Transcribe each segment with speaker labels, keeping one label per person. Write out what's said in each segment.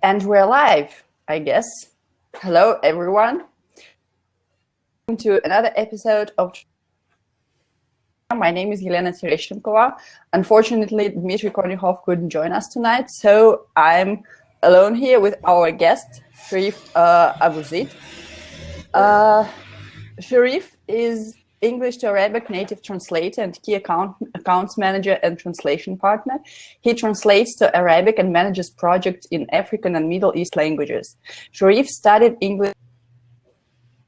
Speaker 1: And we're live, I guess. Hello, everyone. Welcome to another episode of. My name is Elena Tereshchenkova. Unfortunately, Dmitry couldn't join us tonight, so I'm alone here with our guest, Sherif Abuzid. Sherif is English to Arabic native translator and key accounts manager and translation partner. He translates to Arabic and manages projects in African and Middle East languages. Sherif studied English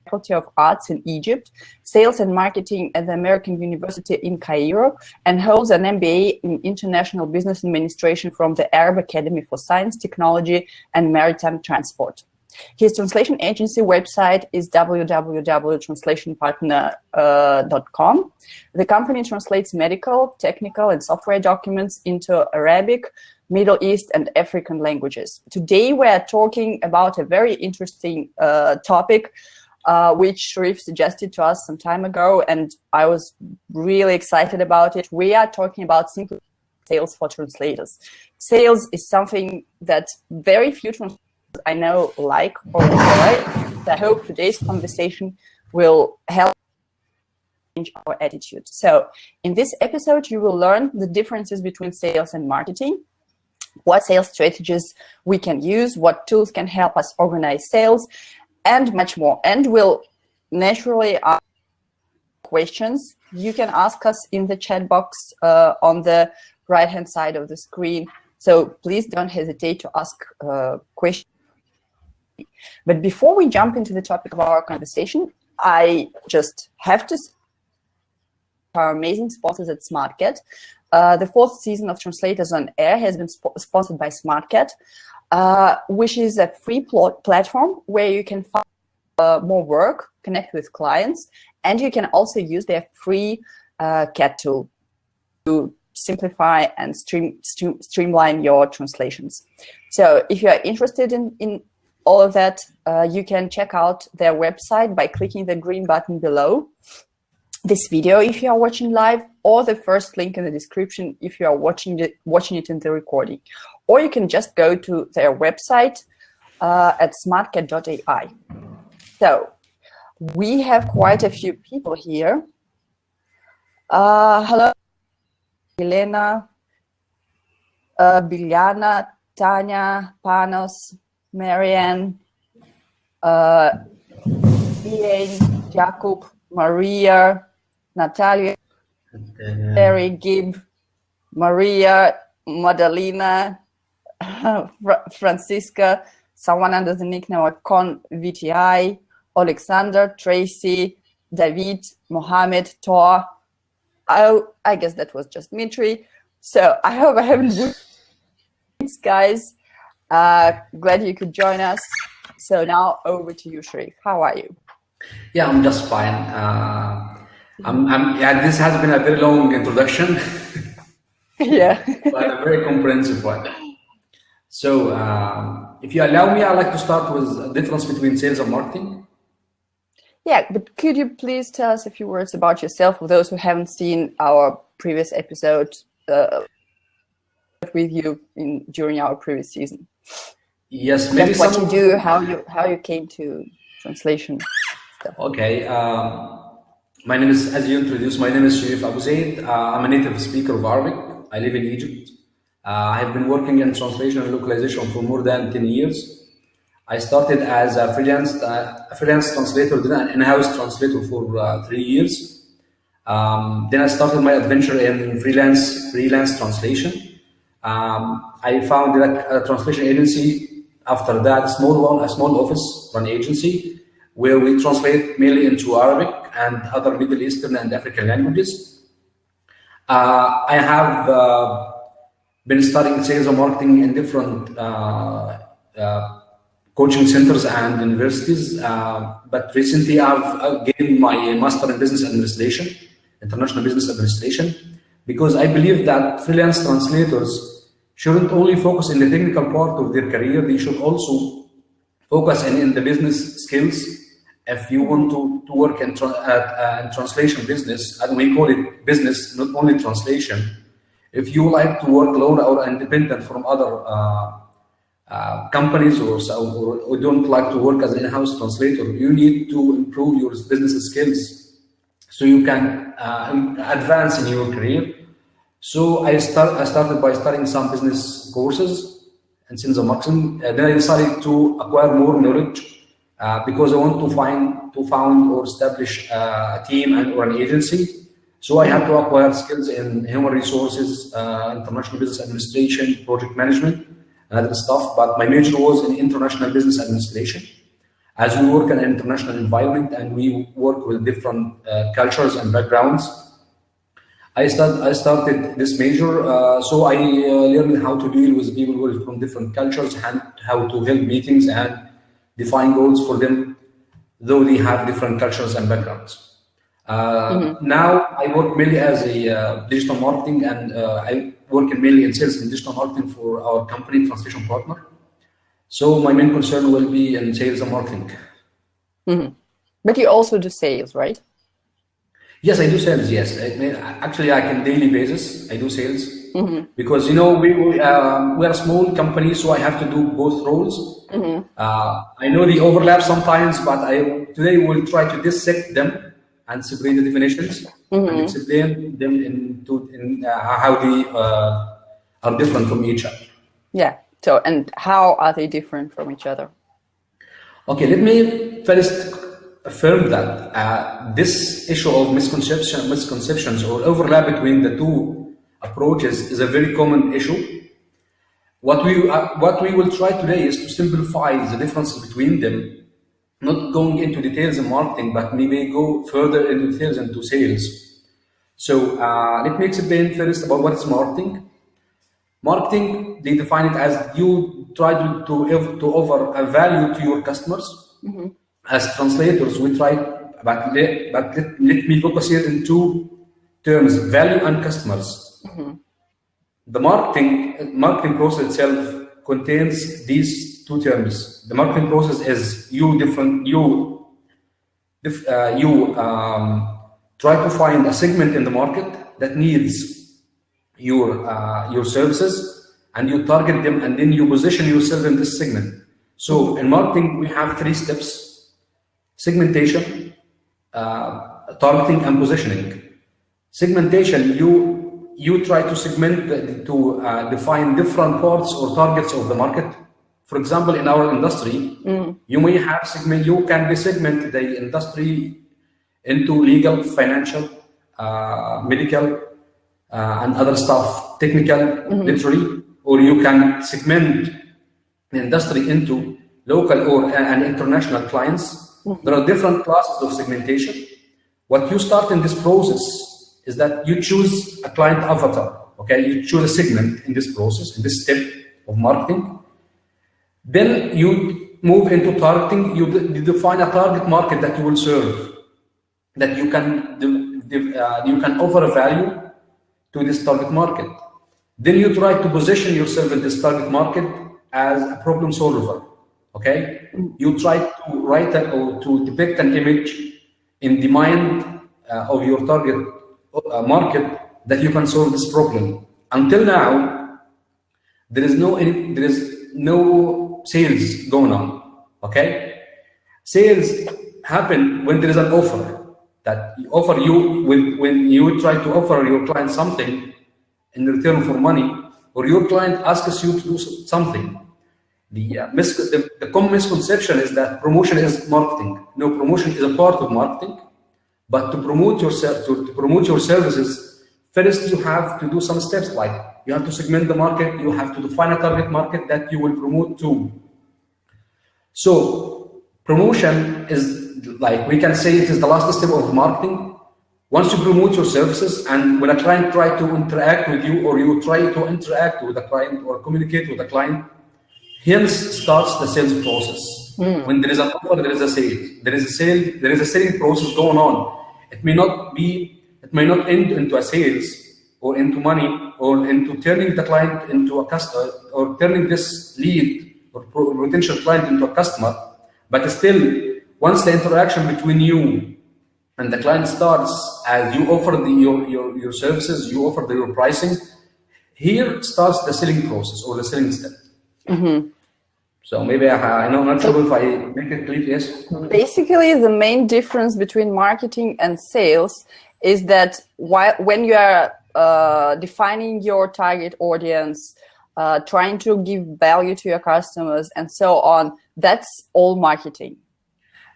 Speaker 1: Faculty of Arts in Egypt, sales and marketing at the American University in Cairo, and holds an MBA in International Business Administration from the Arab Academy for Science, Technology, and Maritime Transport. His translation agency website is www.translationpartner.com. The company translates medical, technical, and software documents into Arabic, Middle East, and African languages. Today, we are talking about a very interesting topic, which Sherif suggested to us some time ago, and I was really excited about it. We are talking about simple sales for translators. Sales is something that very few translators I know like or enjoy. I hope today's conversation will help change our attitude. So in this episode, you will learn the differences between sales and marketing, what sales strategies we can use, what tools can help us organize sales, and much more. And we'll naturally ask questions. You can ask us in the chat box on the right-hand side of the screen. So please don't hesitate to ask questions. But before we jump into the topic of our conversation, I just have to say our amazing sponsors at SmartCat. The 4th season of Translators on Air has been sponsored by SmartCat, which is a free platform where you can find more work, connect with clients, and you can also use their free CAT tool to simplify and streamline your translations. So if you are interested in all of that, you can check out their website by clicking the green button below this video if you are watching live, or the first link in the description if you are watching it in the recording. Or you can just go to their website at smartcat.ai. So we have quite a few people here. Hello, Elena, Biljana, Tanya, Panos, Marianne, Ian, Jakub, Maria, Natalia, Terry, Gib, Maria, Madalena, Francisca, someone under the nickname of Con VTI, Alexander, Tracy, David, Mohammed, Tor. I guess that was just Dmitry. So I hope I haven't booked these guys. Glad you could join us. So now over to you, Sherif. How are you?
Speaker 2: Yeah, I'm just fine. Yeah, this has been a very long introduction.
Speaker 1: Yeah.
Speaker 2: But a very comprehensive one. So if you allow me, I'd like to start with the difference between sales and marketing.
Speaker 1: Yeah, but could you please tell us a few words about yourself for those who haven't seen our previous episode with you during our previous season?
Speaker 2: Yes, maybe
Speaker 1: what you do, how you came to translation stuff.
Speaker 2: Okay, my name is, as you introduced, my name is Sherif Abuzid. I'm a native speaker of Arabic. I live in Egypt. I have been working in translation and localization for more than 10 years. I started as a freelance translator, then an in-house translator for 3 years. Then I started my adventure in freelance translation. I founded a translation agency. After that, a small office run agency where we translate mainly into Arabic and other Middle Eastern and African languages. I have been studying sales and marketing in different coaching centers and universities, but recently I've gained my master in business administration, international business administration, because I believe that freelance translators shouldn't only focus in the technical part of their career, they should also focus in the business skills. If you want to work in translation business, and we call it business, not only translation, if you like to work alone or independent from other companies or don't like to work as an in-house translator, you need to improve your business skills so you can advance in your career. So I started by studying some business courses and sales and marketing. Then I decided to acquire more knowledge because I want to found or establish a team or an agency. So I had to acquire skills in human resources, international business administration, project management, and other stuff. But my major was in international business administration, as we work in an international environment and we work with different cultures and backgrounds. I started this major, so I learned how to deal with people from different cultures and how to hold meetings and define goals for them, though they have different cultures and backgrounds. Now I work mainly as a digital marketing, and I work mainly in sales and digital marketing for our company, TranslationPartner. So my main concern will be in sales and marketing.
Speaker 1: But you also do sales, right?
Speaker 2: Yes, I do sales. Yes, actually, I can daily basis. I do sales because we are a small company, so I have to do both roles. I know the overlap sometimes, but today will try to dissect them and separate the definitions and explain them in how they are different from each other.
Speaker 1: Yeah. So, and how are they different from each other?
Speaker 2: Okay, let me first affirm that this issue of misconceptions or overlap between the two approaches is a very common issue. What we will try today is to simplify the differences between them, not going into details in marketing, but maybe go further into details into sales. So let me explain first about what is marketing. Marketing, they define it as you try to offer a value to your customers. As translators, we try, but let me focus here in two terms: value and customers. The marketing process itself contains these two terms. The marketing process is you try to find a segment in the market that needs your services, and you target them, and then you position yourself in this segment. So in marketing, we have 3 steps: segmentation, targeting, and positioning. Segmentation, you try to segment to define different parts or targets of the market. For example, in our industry, you may have you can segment the industry into legal, financial, medical, and other stuff, technical, literally, or you can segment the industry into local or and international clients. There are different classes of segmentation. What you start in this process is that you choose a client avatar. Okay, you choose a segment in this process, in this step of marketing. Then you move into targeting. You define a target market that you will serve, that you can offer a value to this target market. Then you try to position yourself in this target market as a problem solver. Okay, you try to write or to depict an image in the mind of your target market that you can solve this problem. Until now, there is no sales going on. Okay, sales happen when there is an offer that offer you when you try to offer your client something in return for money, or your client asks you to do something. The common misconception is that promotion is marketing. No, promotion is a part of marketing, but to promote yourself, to promote your services, first you have to do some steps, like you have to segment the market, you have to define a target market that you will promote to. So promotion is, like we can say, it is the last step of marketing. Once you promote your services, and when a client tries to interact with you, or you try to interact with the client or communicate with the client, hence starts the sales process. When there is an offer, there is a sale. There is a sale. There is a selling process going on. It may not end into a sales or into money or into turning the client into a customer, or turning this lead or potential client into a customer. But still, once the interaction between you and the client starts, as you offer your services, you offer your pricing, here starts the selling process or the selling step. So maybe I'm not sure if I make it clear. Yes.
Speaker 1: Basically, the main difference between marketing and sales is that when you are defining your target audience, trying to give value to your customers and so on, that's all marketing.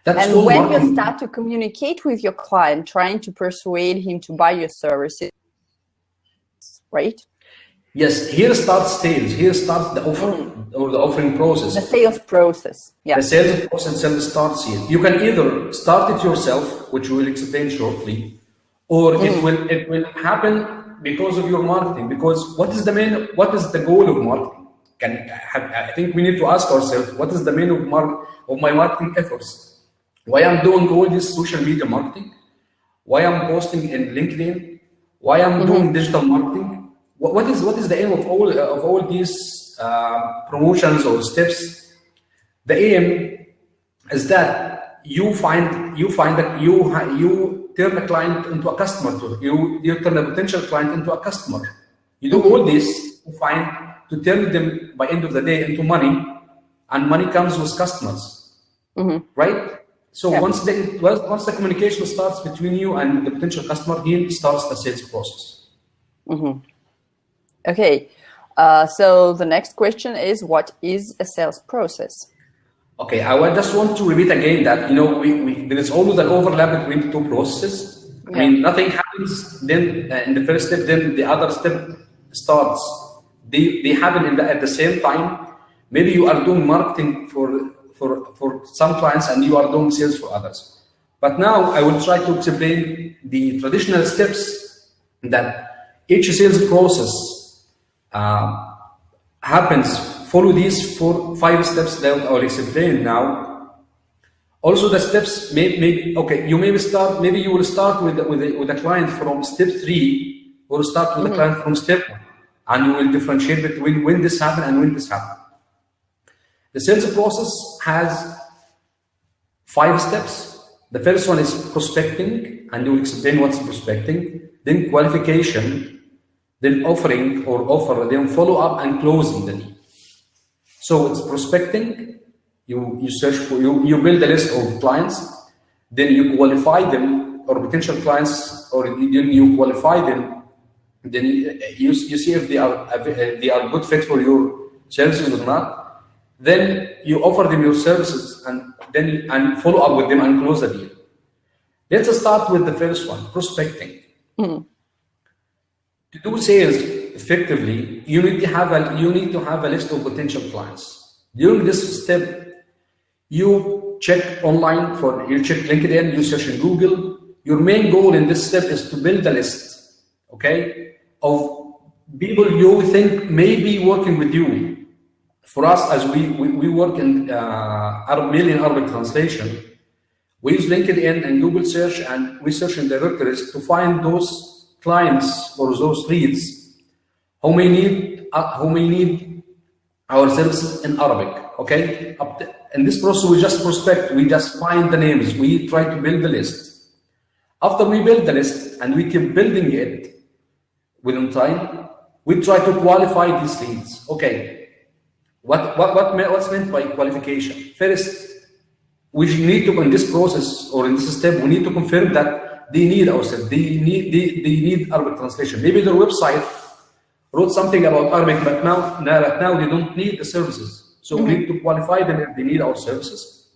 Speaker 1: And when you start to communicate with your client, trying to persuade him to buy your services, right?
Speaker 2: Yes, here starts sales. Here starts the offer or the offering process.
Speaker 1: The sales process. Yeah.
Speaker 2: The sales process starts here. You can either start it yourself, which we will explain shortly, or it will happen because of your marketing. Because what is the goal of marketing? I think we need to ask ourselves, what is the main of my marketing efforts? Why I'm doing all this social media marketing? Why I'm posting in LinkedIn? Why I'm doing digital marketing? What is the aim of all these promotions or steps? The aim is that you turn a client into a customer. You turn a potential client into a customer. You do all this to turn them by end of the day into money, and money comes with customers, right? So once the communication starts between you and the potential customer, here starts the sales process.
Speaker 1: Okay, so the next question is, what is a sales process?
Speaker 2: Okay, I just want to repeat again that, there is always an overlap between the two processes. I mean, nothing happens then in the first step, then the other step starts. They happen at the same time. Maybe you are doing marketing for some clients and you are doing sales for others. But now I will try to explain the traditional steps that each sales process happens. Follow these 5 steps that I will explain now. Also, the steps maybe you will start with the client from step 3, or start with the client from step 1, and you will differentiate between when this happened and when this happened. The sales process has 5 steps. The first one is prospecting, and you will explain what's prospecting. Then qualification, then offering or offer, then follow up and closing the deal. So it's prospecting. You search for you build a list of clients, then you qualify them or potential clients, or then you qualify them. Then you see if they are good fit for your services or not. Then you offer them your services and follow up with them and close the deal. Let's start with the first one, prospecting. To do sales effectively, you need to have a list of potential clients. During this step, you check online you check LinkedIn, you search in Google. Your main goal in this step is to build a list, of people you think may be working with you. For us, as we work in mainly in Arabic translation, we use LinkedIn and Google search, and we search in directories to find those clients or those leads who may need our services in Arabic. In this process, we just prospect, we just find the names, we try to build the list. After we build the list and we keep building it within time, we try to qualify these leads. What's meant by qualification? First, we need to, in this process or in this step, we need to confirm that they need our service. They need Arabic translation. Maybe their website wrote something about Arabic, but now they don't need the services. So we need to qualify them if they need our services.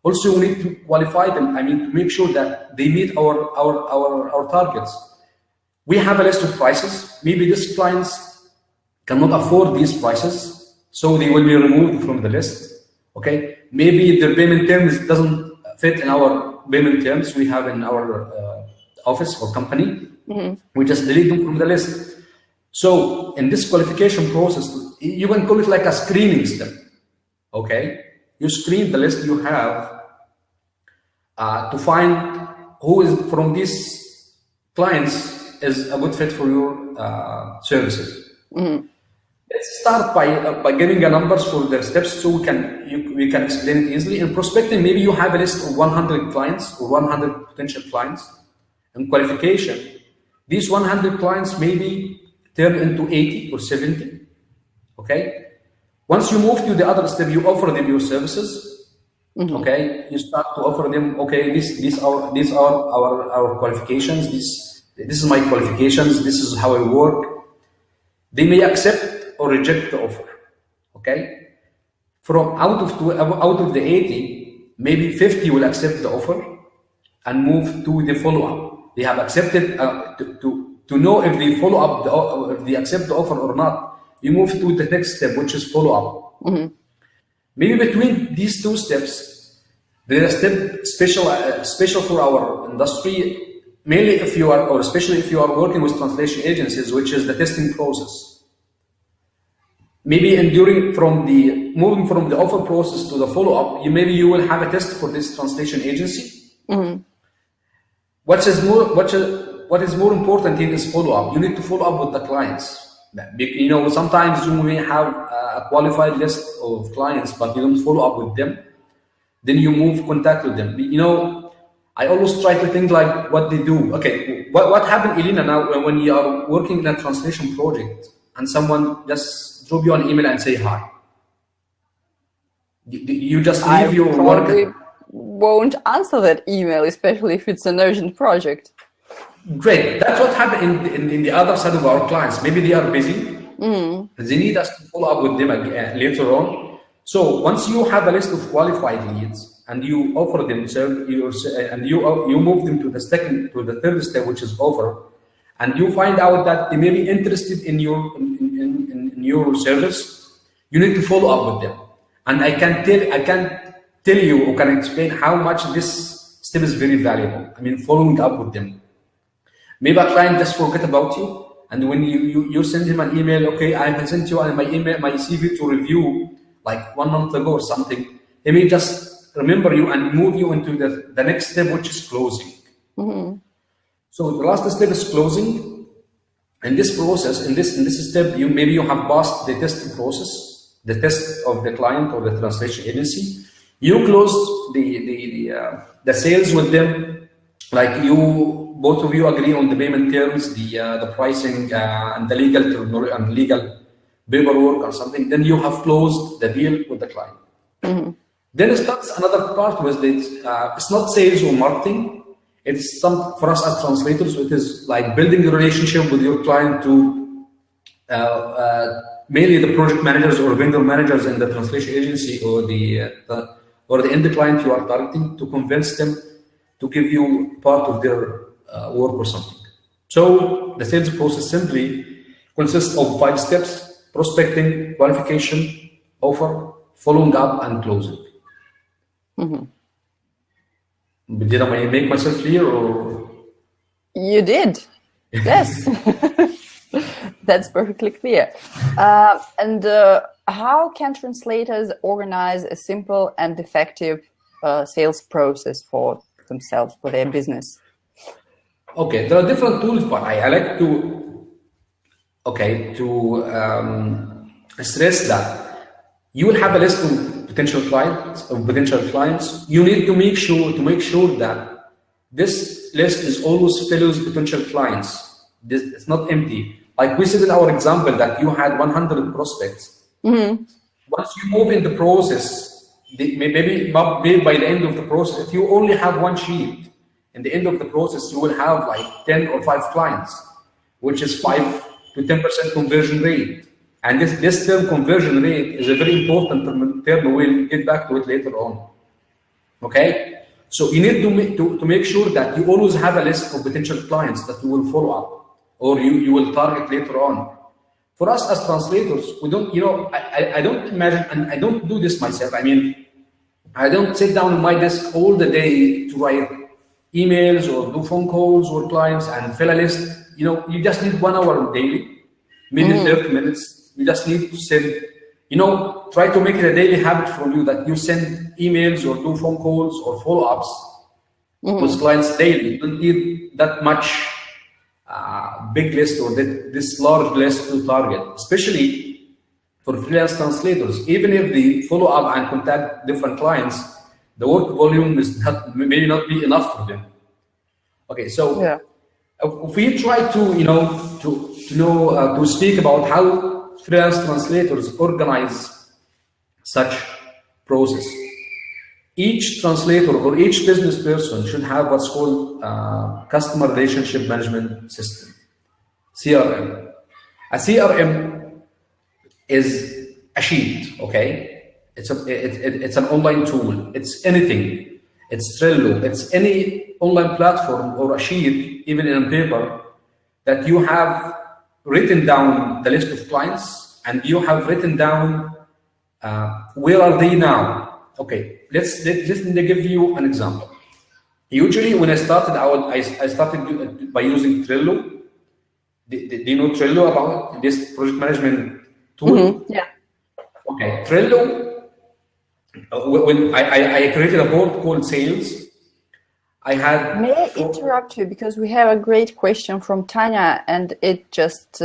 Speaker 2: Also, we need to qualify them, to make sure that they meet our targets. We have a list of prices. Maybe these clients cannot afford these prices, so they will be removed from the list. Maybe their payment terms doesn't fit in our payment terms we have in our office or company. We just delete them from the list. So in this qualification process, you can call it like a screening step. You screen the list you have to find who is from these clients is a good fit for your services. Let's start by giving a numbers for their steps so we can explain it easily. In prospecting, maybe you have a list of 100 clients or 100 potential clients. In qualification, these 100 clients maybe turn into 80 or 70. Once you move to the other step, you offer them your services. Okay, you start to offer them. Okay, these are our qualifications. This is my qualifications. This is how I work. They may accept or reject the offer. Okay, from out of the 80, maybe 50 will accept the offer and move to the follow-up. They have accepted to know if they follow up, if they accept the offer or not. You move to the next step, which is follow-up. Maybe between these two steps, there is a step special for our industry, mainly if you are, or especially if you are working with translation agencies, which is the testing process. Maybe moving from the offer process to the follow-up, maybe you will have a test for this translation agency. What is more important here is follow-up. You need to follow up with the clients. You know, sometimes you may have a qualified list of clients, but you don't follow up with them. Then you move contact with them. You know, I always try to think like what they do. Okay, what happened, Elena, now when you are working in a translation project and someone just drop you an email and say hi? You just leave your work.
Speaker 1: I won't answer that email, especially if it's an urgent project.
Speaker 2: Great. That's what happened in the other side of our clients. Maybe they are busy. They need us to follow up with them later on. So once you have a list of qualified leads and you offer them and you move them to the third step, which is offer, and you find out that they may be interested in your service, you need to follow up with them. And I can tell you or can explain how much this step is very valuable. I mean, following up with them. Maybe a client just forget about you, and when you send him an email, okay, I have sent you my CV to review like 1 month ago or something. He may just remember you and move you into the next step, which is closing. So the last step is closing. In this process, in this step, maybe you have passed the testing process, the test of the client or the translation agency. You close the sales with them, like both of you agree on the payment terms, the pricing, and the legal paperwork or something. Then you have closed the deal with the client. Then it starts another part with it. It's not sales or marketing. It's for us as translators, it is like building a relationship with your client to mainly the project managers or vendor managers in the translation agency or the end client you are targeting, to convince them to give you part of their work or something. So the sales process simply consists of 5 steps: prospecting, qualification, offer, following up, and closing. Did I make myself clear, or?
Speaker 1: You did. Yes. That's perfectly clear. And how can translators organize a simple and effective sales process for themselves, for their business?
Speaker 2: Okay, there are different tools, but I like to stress that you will have a list of potential clients. You need to make sure that this list is always filled with potential clients. It's not empty. Like we said in our example that you had 100 prospects. Once you move in the process, maybe by the end of the process, if you only have 1 sheet, in the end of the process, you will have like 10 or 5 clients, which is 5 to 10% conversion rate. And this term conversion rate is a very important term. We'll get back to it later on. Okay? So you need to make sure that you always have a list of potential clients that you will follow up or you will target later on. For us as translators, we don't, I don't imagine, and I don't do this myself. I mean, I don't sit down on my desk all the day to write emails or do phone calls with clients and fill a list. You just need 1 hour daily, maybe 30 minutes. You just need to send, try to make it a daily habit for you that you send emails or do phone calls or follow-ups with clients daily. You don't need that much big list or this large list to target, especially for freelance translators. Even if they follow up and contact different clients, the work volume is maybe not be enough for them. Okay, so if we try to speak about how freelance translators organize such process. Each translator or each business person should have what's called customer relationship management system, CRM. A CRM is a sheet, okay? It's an online tool. It's anything. It's Trello. It's any online platform or a sheet, even in paper, that you have written down the list of clients and you have written down where are they now. Okay, let me give you an example. Usually when I started out, I started by using Trello. Do you know Trello, about this project management tool?
Speaker 1: Mm-hmm. Yeah.
Speaker 2: Okay, Trello, when I created a board called Sales, I had...
Speaker 1: May I interrupt you, because we have a great question from Tanya, and it just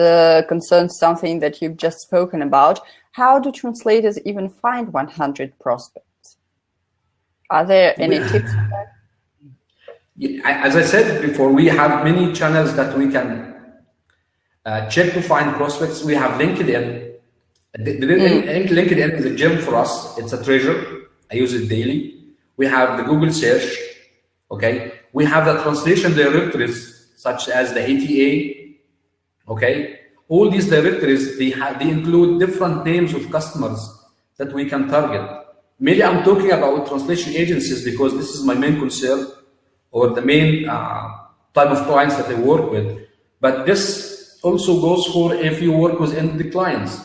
Speaker 1: concerns something that you've just spoken about. How do translators even find 100 prospects? Are there any tips for that?
Speaker 2: As I said before, we have many channels that we can check to find prospects. We have LinkedIn. LinkedIn is a gem for us. It's a treasure. I use it daily. We have the Google search. Okay. We have the translation directories, such as the ATA. Okay. All these directories, they include different names of customers that we can target. Mainly, I'm talking about translation agencies because this is my main concern, or the main type of clients that I work with. But this also goes for if you work with end clients.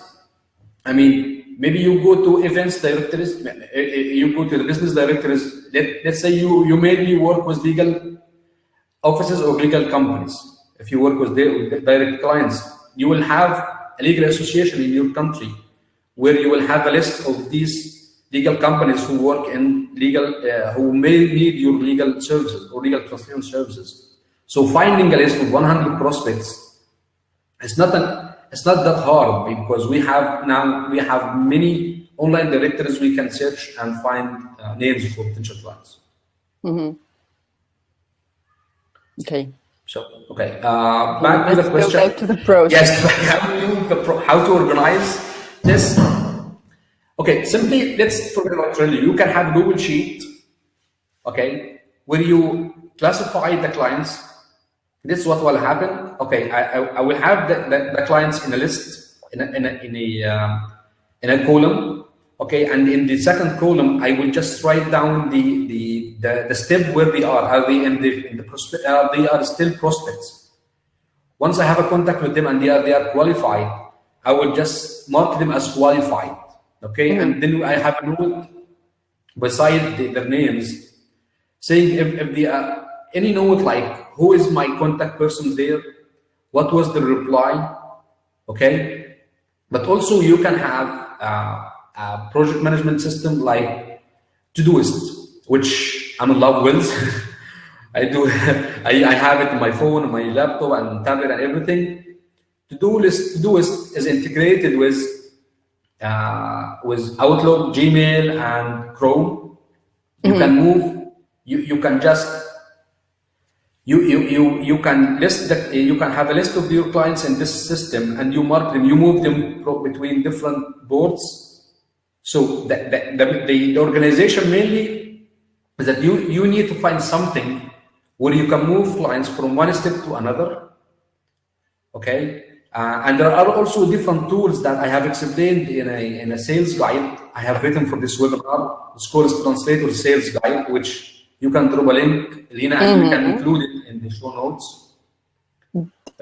Speaker 2: I mean, maybe you go to events directories, you go to the business directories. Let's say you mainly work with legal offices or legal companies. If you work with direct clients, you will have a legal association in your country where you will have a list of these legal companies who work in legal, who may need your legal services or legal translation services. So finding a list of 100 prospects, it's not that hard, because we have many online directories we can search and find names for potential clients.
Speaker 1: Mm-hmm. Okay.
Speaker 2: So, okay, back to the question.
Speaker 1: Go back to the process.
Speaker 2: Yes, how to organize this. Okay, simply let's forget about Trello. You can have Google Sheet, okay, where you classify the clients. This is what will happen. Okay, I will have the clients in a list, in a column. Okay, and in the second column, I will just write down the step where they are. Are they in the prospect? They are still prospects. Once I have a contact with them and they are qualified, I will just mark them as qualified. Okay, mm-hmm. And then I have a note beside their names saying if they are any note like who is my contact person there, what was the reply. Okay, but also you can have a project management system like Todoist, which I'm in love with. I have it on my phone, on my laptop, and tablet, and everything. Todoist is integrated with Outlook, Gmail, and Chrome. You can move. You can just you can list that you can have a list of your clients in this system, and you mark them. You move them between different boards. So the organization mainly is that you need to find something where you can move clients from one step to another. Okay. And there are also different tools that I have explained in a sales guide I have written for this webinar. It's called Translator Sales Guide, which you can drop a link, Elena, and we can include it in the show notes.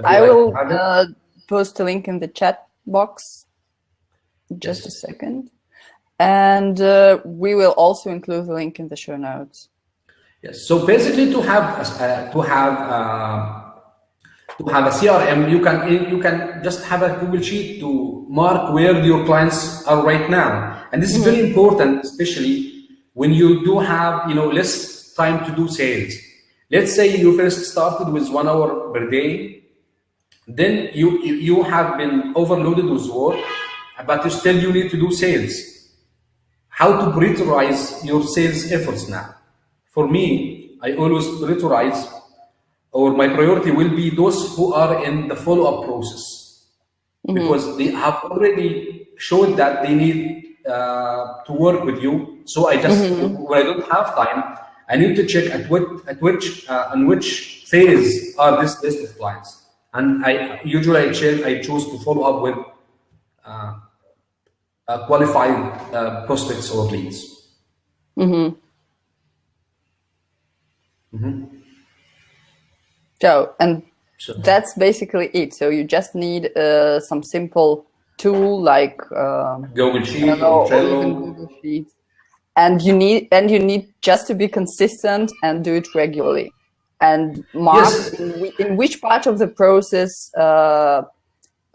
Speaker 1: I will post a link in the chat box. Just a second. And we will also include the link in the show notes.
Speaker 2: Yes. So basically, to have a CRM, you can just have a Google Sheet to mark where your clients are right now, and this is very important, especially when you do have less time to do sales. Let's say you first started with 1 hour per day, then you have been overloaded with work, but you need to do sales. How to prioritize your sales efforts now? For me, I always prioritize, or my priority will be those who are in the follow-up process, because they have already showed that they need to work with you. So I just, when I don't have time, I need to check on which phase are this list of clients. And I choose to follow up with qualified prospects or leads.
Speaker 1: So that's basically it. So you just need some simple tool like
Speaker 2: Google Sheets or Trello.
Speaker 1: Google Sheets. And you need just to be consistent and do it regularly. And mark in which part of the process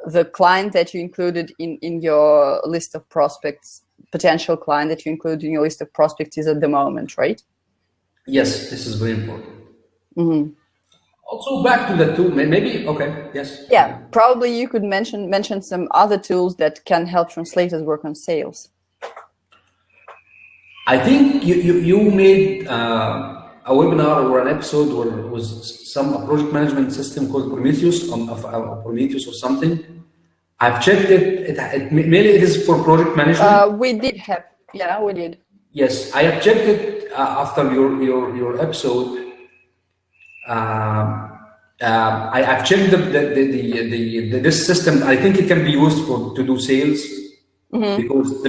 Speaker 1: the client that you included in your list of prospects, potential client that you include in your list of prospects is at the moment, right?
Speaker 2: Yes, this is very important. Also, back to the tool, maybe, okay, yes.
Speaker 1: Yeah, probably you could mention some other tools that can help translators work on sales.
Speaker 2: I think you made a webinar or an episode where it was a project management system called Prometheus, Prometheus or something. I've checked it. Mainly it is for project management.
Speaker 1: We did.
Speaker 2: Yes, I have checked it after your episode. I've checked this system. I think it can be used to do sales because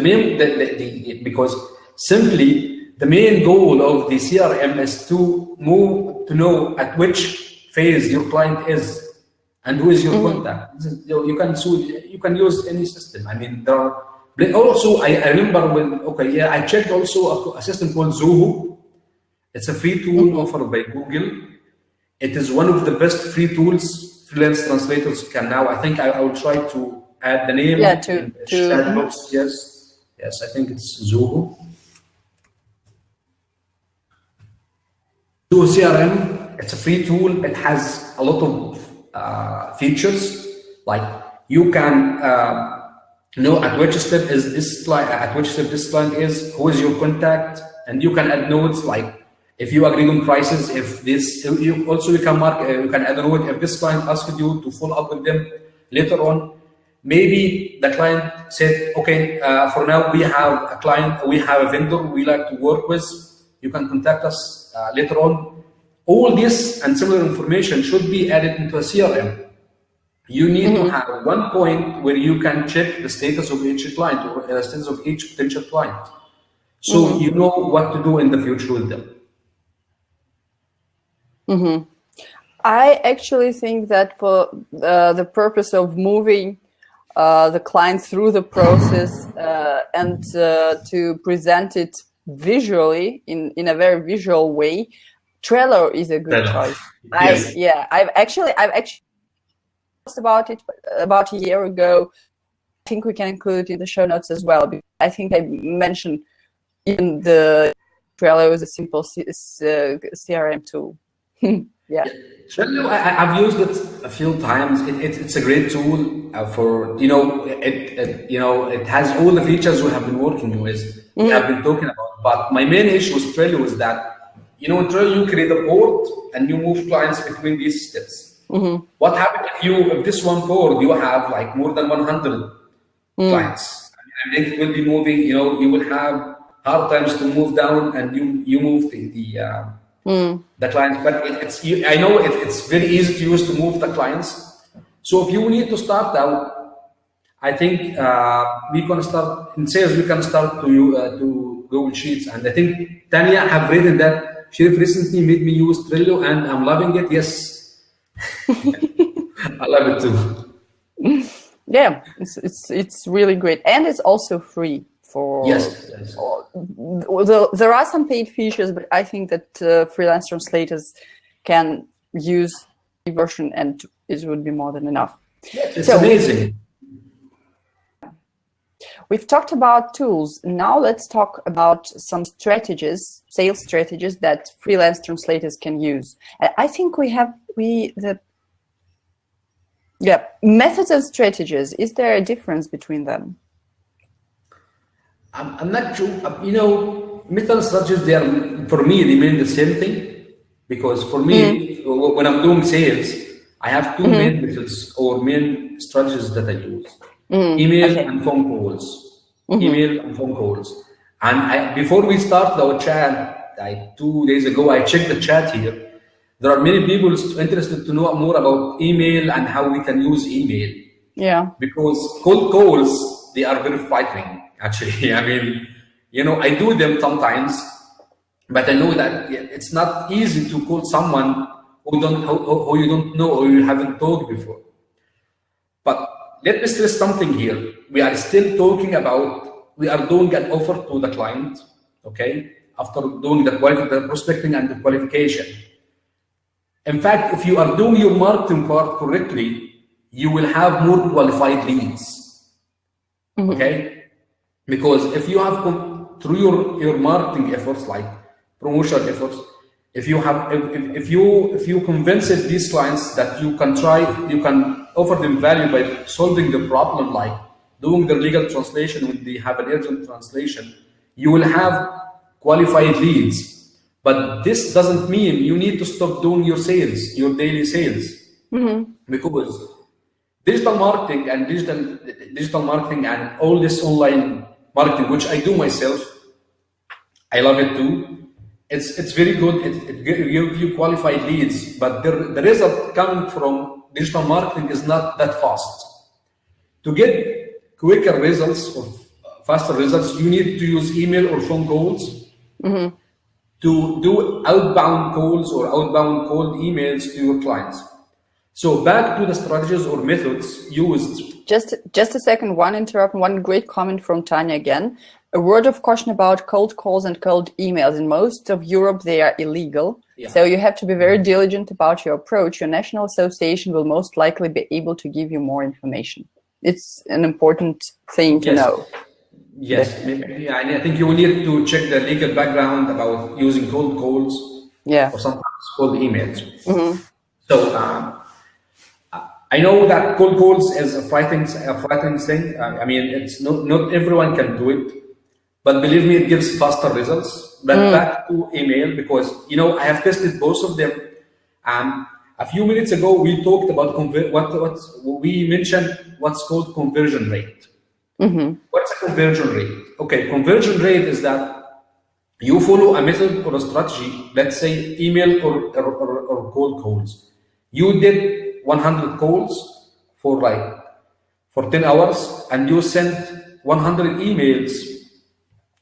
Speaker 2: because simply the main goal of the CRM is to know at which phase your client is and who is your contact. You can use any system. I mean, there are also. I remember I checked also a system called Zoho. It's a free tool offered by Google. It is one of the best free tools freelance translators can now. I think I will try to add the name.
Speaker 1: Yeah,
Speaker 2: in the chat box. Yes, I think it's Zoho. Zoho CRM. It's a free tool. It has a lot of features. Like you can know at which step is this client, at which step this client is, who is your contact, and you can add notes like. If you agreed on prices, if this, you can mark, you can add a note if this client asked you to follow up with them later on. Maybe the client said, okay, for now we have a client, we have a vendor we like to work with. You can contact us later on. All this and similar information should be added into a CRM. You need to have one point where you can check the status of each client or the status of each potential client. So you know what to do in the future with them.
Speaker 1: I actually think that for the purpose of moving the client through the process and to present it visually in a very visual way, Trello is a good choice. I've actually talked about it about a year ago. I think we can include it in the show notes as well. I think I mentioned in the Trello is a simple CRM tool. Yeah.
Speaker 2: Trello, I've used it a few times. It's a great tool for it has all the features we have been working with. We have been talking about. But my main issue with Trello is that in Trello you create a board and you move clients between these steps. What happens if this one board you have like more than 100 clients? I think it will be moving. You will have hard times to move down, and you move the clients, but I know it's very easy to use to move the clients. So if you need to start out, I think we can start in sales. We can start to Google Sheets, and I think Tanya have written that Sherif recently made me use Trello, and I'm loving it. Yes, I love it too.
Speaker 1: Yeah, it's really great, and it's also free.
Speaker 2: Yes.
Speaker 1: There are some paid features, but I think that freelance translators can use the version and it would be more than enough.
Speaker 2: Yes, it's amazing.
Speaker 1: We've talked about tools. Now let's talk about some strategies, sales strategies that freelance translators can use. I think methods and strategies. Is there a difference between them?
Speaker 2: I'm not sure. Method strategies, for me, they mean the same thing. Because for me, when I'm doing sales, I have two main methods or main strategies that I use. Email and phone calls. email and phone calls. And before we start our chat, like 2 days ago, I checked the chat here. There are many people interested to know more about email and how we can use email.
Speaker 1: Yeah.
Speaker 2: Because cold calls, they are very frightening, actually. I mean, I do them sometimes, but I know that it's not easy to call someone who you don't know or you haven't talked before. But let me stress something here. We are still talking about, we are doing an offer to the client, okay, after doing the prospecting and the qualification. In fact, if you are doing your marketing part correctly, you will have more qualified leads, okay? Because if you have through your marketing efforts, like promotional efforts, if you convince these clients that you can offer them value by solving the problem, like doing the legal translation when they have an urgent translation, you will have qualified leads. But this doesn't mean you need to stop doing your sales, your daily sales, because digital marketing and all this online marketing, which I do myself, I love it too. It's very good. It gives you qualified leads, but the result coming from digital marketing is not that fast. To get quicker results or faster results, you need to use email or phone calls. To do outbound calls or outbound cold emails to your clients. So back to the strategies or methods used.
Speaker 1: Just a second, one great comment from Tanya again. A word of caution about cold calls and cold emails. In most of Europe, they are illegal. Yeah. So you have to be very diligent about your approach. Your national association will most likely be able to give you more information. It's an important thing to know.
Speaker 2: Yes, yeah, I think you will need to check the legal background about using cold calls, or sometimes cold emails. So I know that cold calls is a frightening thing. I mean, it's not everyone can do it, but believe me, it gives faster results. But back to email, because I have tested both of them. A few minutes ago, we talked about we mentioned what's called conversion rate. What's a conversion rate? Okay, conversion rate is that you follow a method or a strategy, let's say email or cold calls. You did 100 calls for 10 hours and you sent 100 emails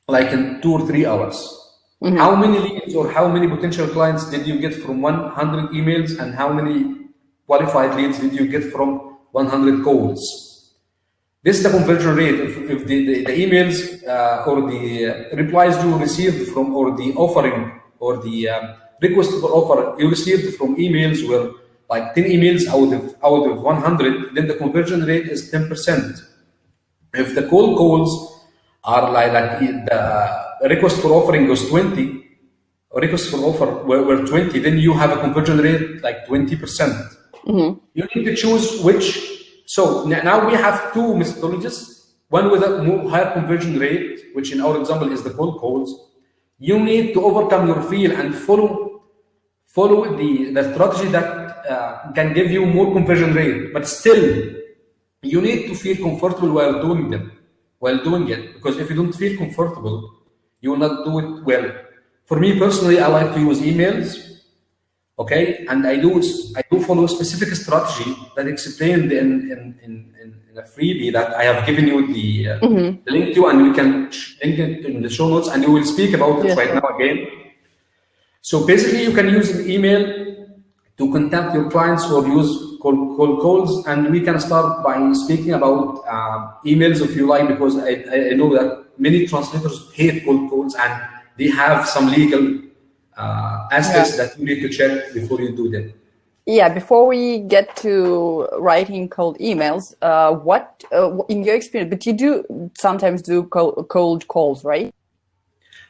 Speaker 2: like in 2 or 3 hours. How many leads or how many potential clients did you get from 100 emails, and how many qualified leads did you get from 100 calls? This is the conversion rate. If the emails or the replies you received from, or the offering or the request for offer you received from emails were like 10 emails out of 100, then the conversion rate is 10%. If the cold calls are like the request for offering was 20, or request for offer were 20, then you have a conversion rate like 20%. You need to choose which. So now we have two methodologies, one with a more higher conversion rate, which in our example is the cold calls. You need to overcome your fear and follow the strategy that can give you more conversion rate, but still you need to feel comfortable while doing it, because if you don't feel comfortable, you will not do it well. For me personally, I like to use emails. Okay, and I do follow a specific strategy that explained in a freebie that I have given you the link to, and we can link it in the show notes, and we will speak about it now again. So basically, you can use an email to contact your clients or use cold calls, and we can start by speaking about emails if you like, because I know that many translators hate cold calls and they have some legal aspects that you need to check before you do them.
Speaker 1: Yeah, before we get to writing cold emails, what in your experience, but you do sometimes do cold calls, right?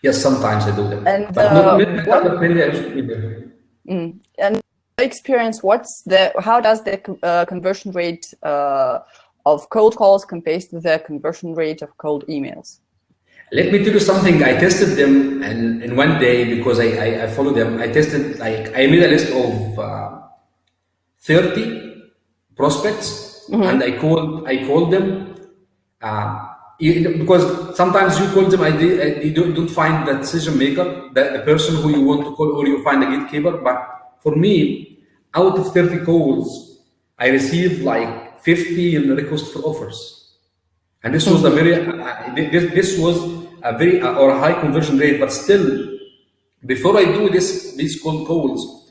Speaker 2: Yes, sometimes I do them.
Speaker 1: And
Speaker 2: not many I do them.
Speaker 1: And experience, how does the conversion rate of cold calls compare to the conversion rate of cold emails?
Speaker 2: Let me tell you something. I tested them in one day because I followed them. I tested, I made a list of 30 prospects, and I called them because sometimes you call them, you don't find the decision maker, the person who you want to call, or you find a gatekeeper. But for me, out of 30 calls, I received like 50 requests for offers, and this was a very this was a very or a high conversion rate. But still, before I do these cold calls,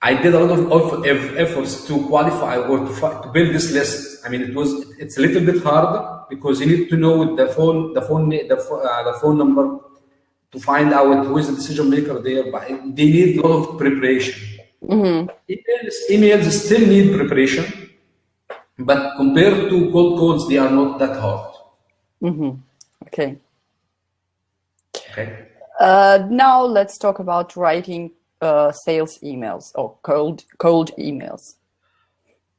Speaker 2: I did a lot of efforts to qualify or to build this list. I mean, it's a little bit hard because you need to know the phone number to find out who is the decision maker there. But they need a lot of preparation. Emails still need preparation, but compared to cold calls, they are not that hard.
Speaker 1: Okay.
Speaker 2: Okay.
Speaker 1: Now let's talk about writing sales emails or cold emails.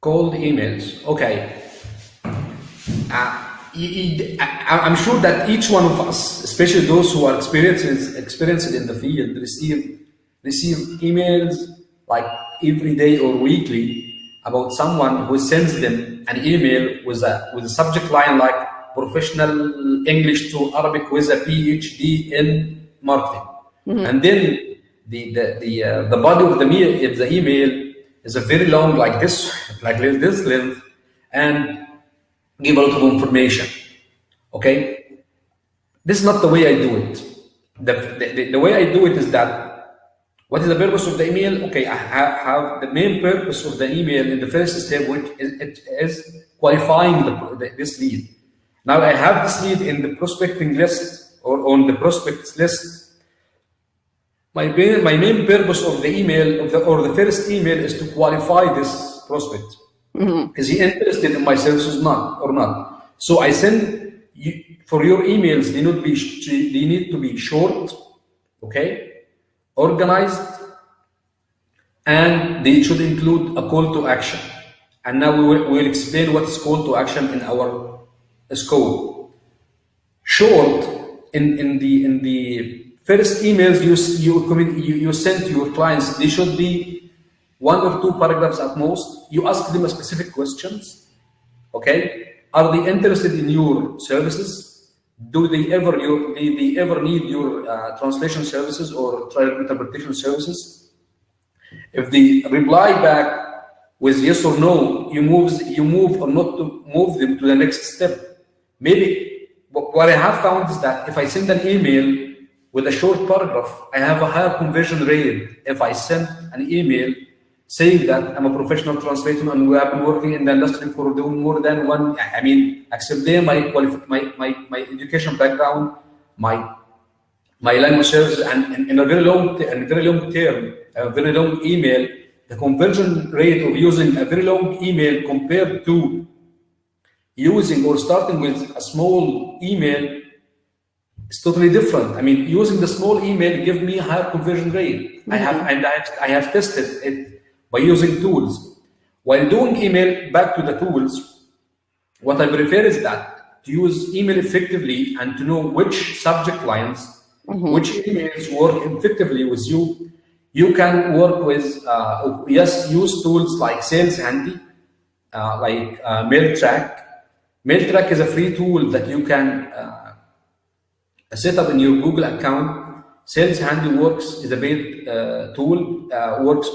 Speaker 2: Cold emails. Okay. I'm sure that each one of us, especially those who are experienced in the field, receive emails like every day or weekly about someone who sends them an email with a subject line like professional English to Arabic with a PhD in marketing, and then the body of the email is a very long, like this length, and give a lot of information. Okay, this is not the way I do it. The way I do it is that, what is the purpose of the email? Okay, I have the main purpose of the email in the first step, which is qualifying this lead. Now I have this lead in the prospecting list or on the prospects list. My main purpose of the email or the first email is to qualify this prospect. Is he interested in my services or not? So I send you, for your emails, they need to be short, okay, organized, and they should include a call to action. And now we will explain what is call to action in our scope. Short in the first emails you send to your clients, they should be 1 or 2 paragraphs at most. You ask them specific questions. Okay, are they interested in your services? Do they ever need your translation services or trial interpretation services? If they reply back with yes or no, you move or not to move them to the next step. Maybe what I have found is that if I send an email with a short paragraph, I have a higher conversion rate if I send an email saying that I'm a professional translator and we have been working in the industry for doing more than one. I mean, accept my education background, my language services, and in a very long term, a very long email, the conversion rate of using a very long email compared to using or starting with a small email is totally different. I mean, using the small email give me a higher conversion rate. I have tested it by using tools. While doing email, back to the tools, what I prefer is that to use email effectively and to know which subject lines, which emails work effectively with you. You can work with, use tools like Sales Handy, like MailTrack. MailTrack is a free tool that you can set up in your Google account. Sales Handy is a paid tool,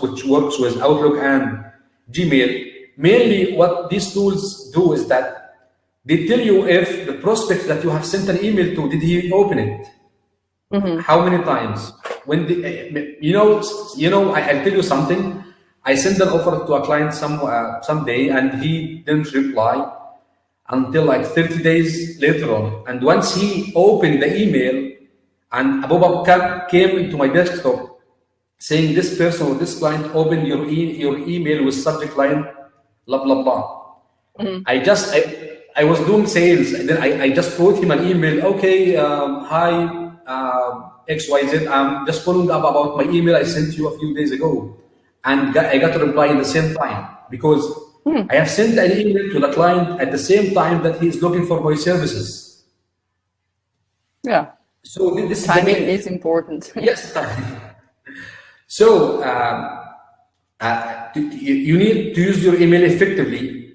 Speaker 2: which works with Outlook and Gmail. Mainly what these tools do is that they tell you if the prospect that you have sent an email to, did he open it? How many times? When I'll tell you something. I sent an offer to a client someday, and he didn't reply until like 30 days later on. And once he opened the email, and a pop-up came into my desktop saying this person or this client opened your email with subject line blah blah blah. I was doing sales, and then I just wrote him an email. Okay, hi. XYZ, I'm just following up about my email I sent you a few days ago, and I got a reply in the same time because I have sent an email to the client at the same time that he is looking for my services.
Speaker 1: Yeah.
Speaker 2: So this
Speaker 1: timing is important.
Speaker 2: Yes. So you need to use your email effectively.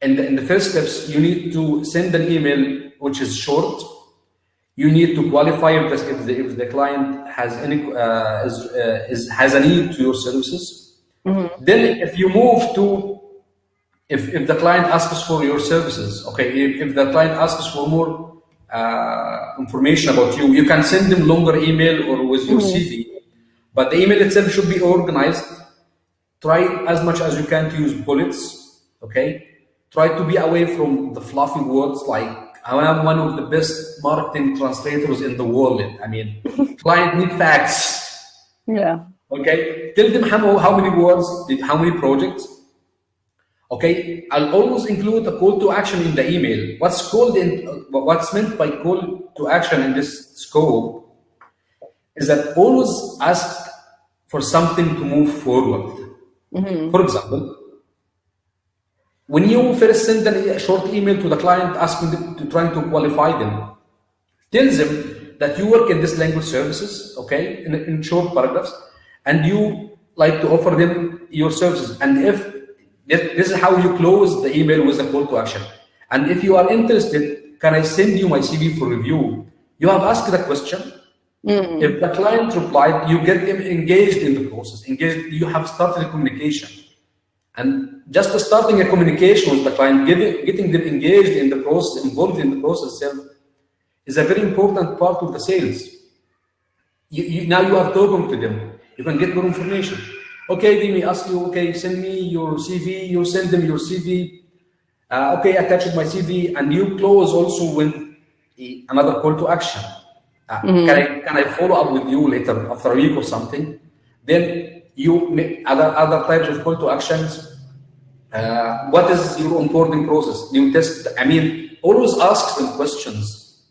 Speaker 2: And in the first steps, you need to send an email which is short. You need to qualify if the client has any has a need to your services. Then if you move to if the client asks for your services, okay, if the client asks for more information about you, you can send them longer email or with your CV, but the email itself should be organized. Try as much as you can to use bullets, okay? Try to be away from the fluffy words like, I am one of the best marketing translators in the world. I mean, client need facts.
Speaker 1: Yeah.
Speaker 2: Okay, tell them how many words, how many projects. Okay, I'll always include a call to action in the email. What's meant by call to action in this scope is that always ask for something to move forward. For example, when you first send a short email to the client asking them to trying to qualify them, tell them that you work in this language services, okay, in short paragraphs, and you like to offer them your services. And if this is how you close the email with a call to action. And if you are interested, can I send you my CV for review? You have asked the question. If the client replied, you get them engaged in the process. You have started a communication. And just starting a communication with the client, getting them engaged in the process, involved in the process itself, is a very important part of the sales. Now you are talking to them. You can get more information. Okay, they may ask you, okay, send me your CV. You send them your CV. Okay, attach my CV, and you close also with another call to action. Can I follow up with you later after a week or something? Then you make other types of call to actions. What is your onboarding process? You test. I mean, always ask them questions.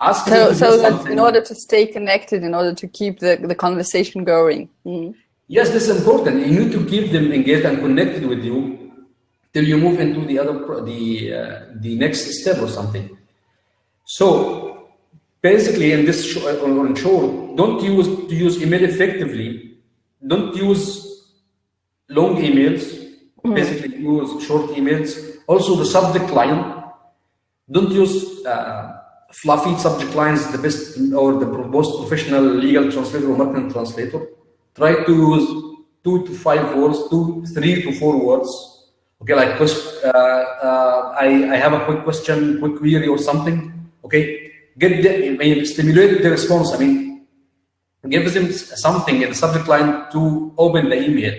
Speaker 2: Ask them
Speaker 1: so that in order to stay connected, in order to keep the conversation going.
Speaker 2: Yes, this is important. You need to keep them engaged and connected with you till you move into the next step or something. So basically, in this short, don't use email effectively. Don't use long emails. Basically, use short emails. Also, the subject line. Don't use fluffy subject lines. The best or the most professional legal translator or marketing translator. Try to use 2 to 5 words, 3 to 4 words. Okay, like I have a quick question, quick query or something. Okay, stimulate the response. I mean, give them something in the subject line to open the email.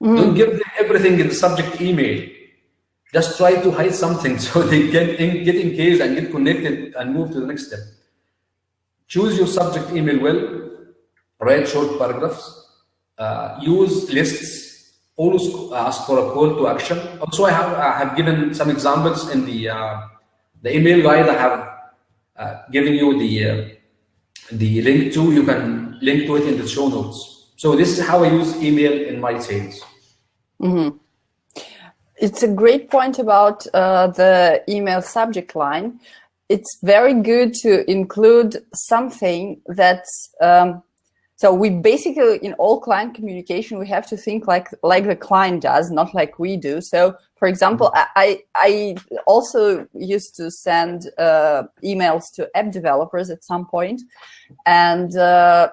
Speaker 2: Don't give them everything in the subject email. Just try to hide something so they can get engaged and get connected and move to the next step. Choose your subject email well. Write short paragraphs. Use lists. Always ask for a call to action. Also, I have given some examples in the email guide. I have given you the link to. You can link to it in the show notes. So this is how I use email in my sales.
Speaker 1: It's a great point about the email subject line. It's very good to include something that's so we basically, in all client communication, we have to think like the client does, not like we do. So, for example, I also used to send emails to app developers at some point, and I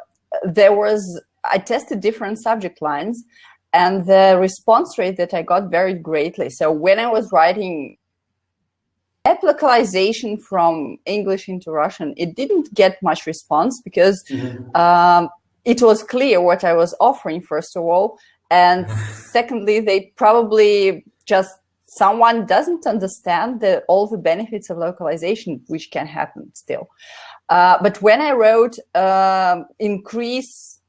Speaker 1: tested different subject lines, and the response rate that I got varied greatly. So when I was writing app localization from English into Russian, it didn't get much response because it was clear what I was offering, first of all. And secondly, they probably just, someone doesn't understand all the benefits of localization, which can happen still. But when I wrote increase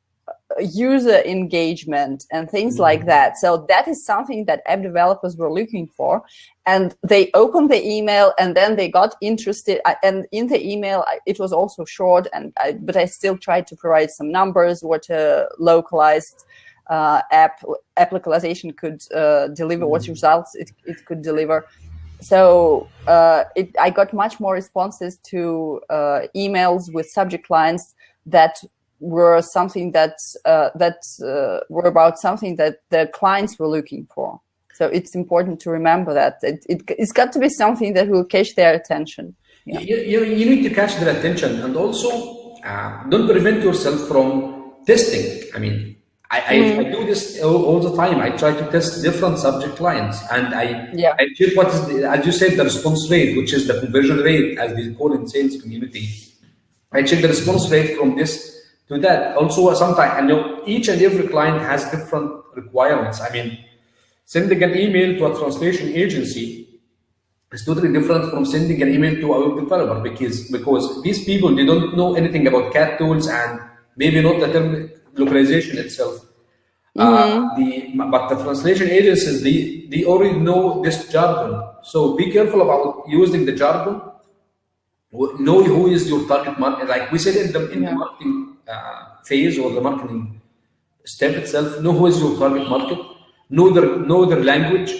Speaker 1: user engagement and things like that, so that is something that app developers were looking for. And they opened the email and then they got interested. And in the email, it was also short, but I still tried to provide some numbers, what a localized app localization could deliver, what results it could deliver. So I got much more responses to emails with subject lines that were something that were about something that the clients were looking for. So it's important to remember that it's got to be something that will catch their attention. Yeah.
Speaker 2: You need to catch their attention, and also don't prevent yourself from testing. I mean, I do this all the time. I try to test different subject lines, and I check what is, as you said, the response rate, which is the conversion rate, as they call in sales community. I check the response rate from this to that. Also, sometimes, I know each and every client has different requirements. I mean, sending an email to a translation agency is totally different from sending an email to a web developer, because these people, they don't know anything about CAT tools and maybe not the term localization itself. But the translation agencies, they already know this jargon. So be careful about using the jargon. Know who is your target market. Like we said in the marketing phase or the marketing step itself, know who is your target market. Know their language,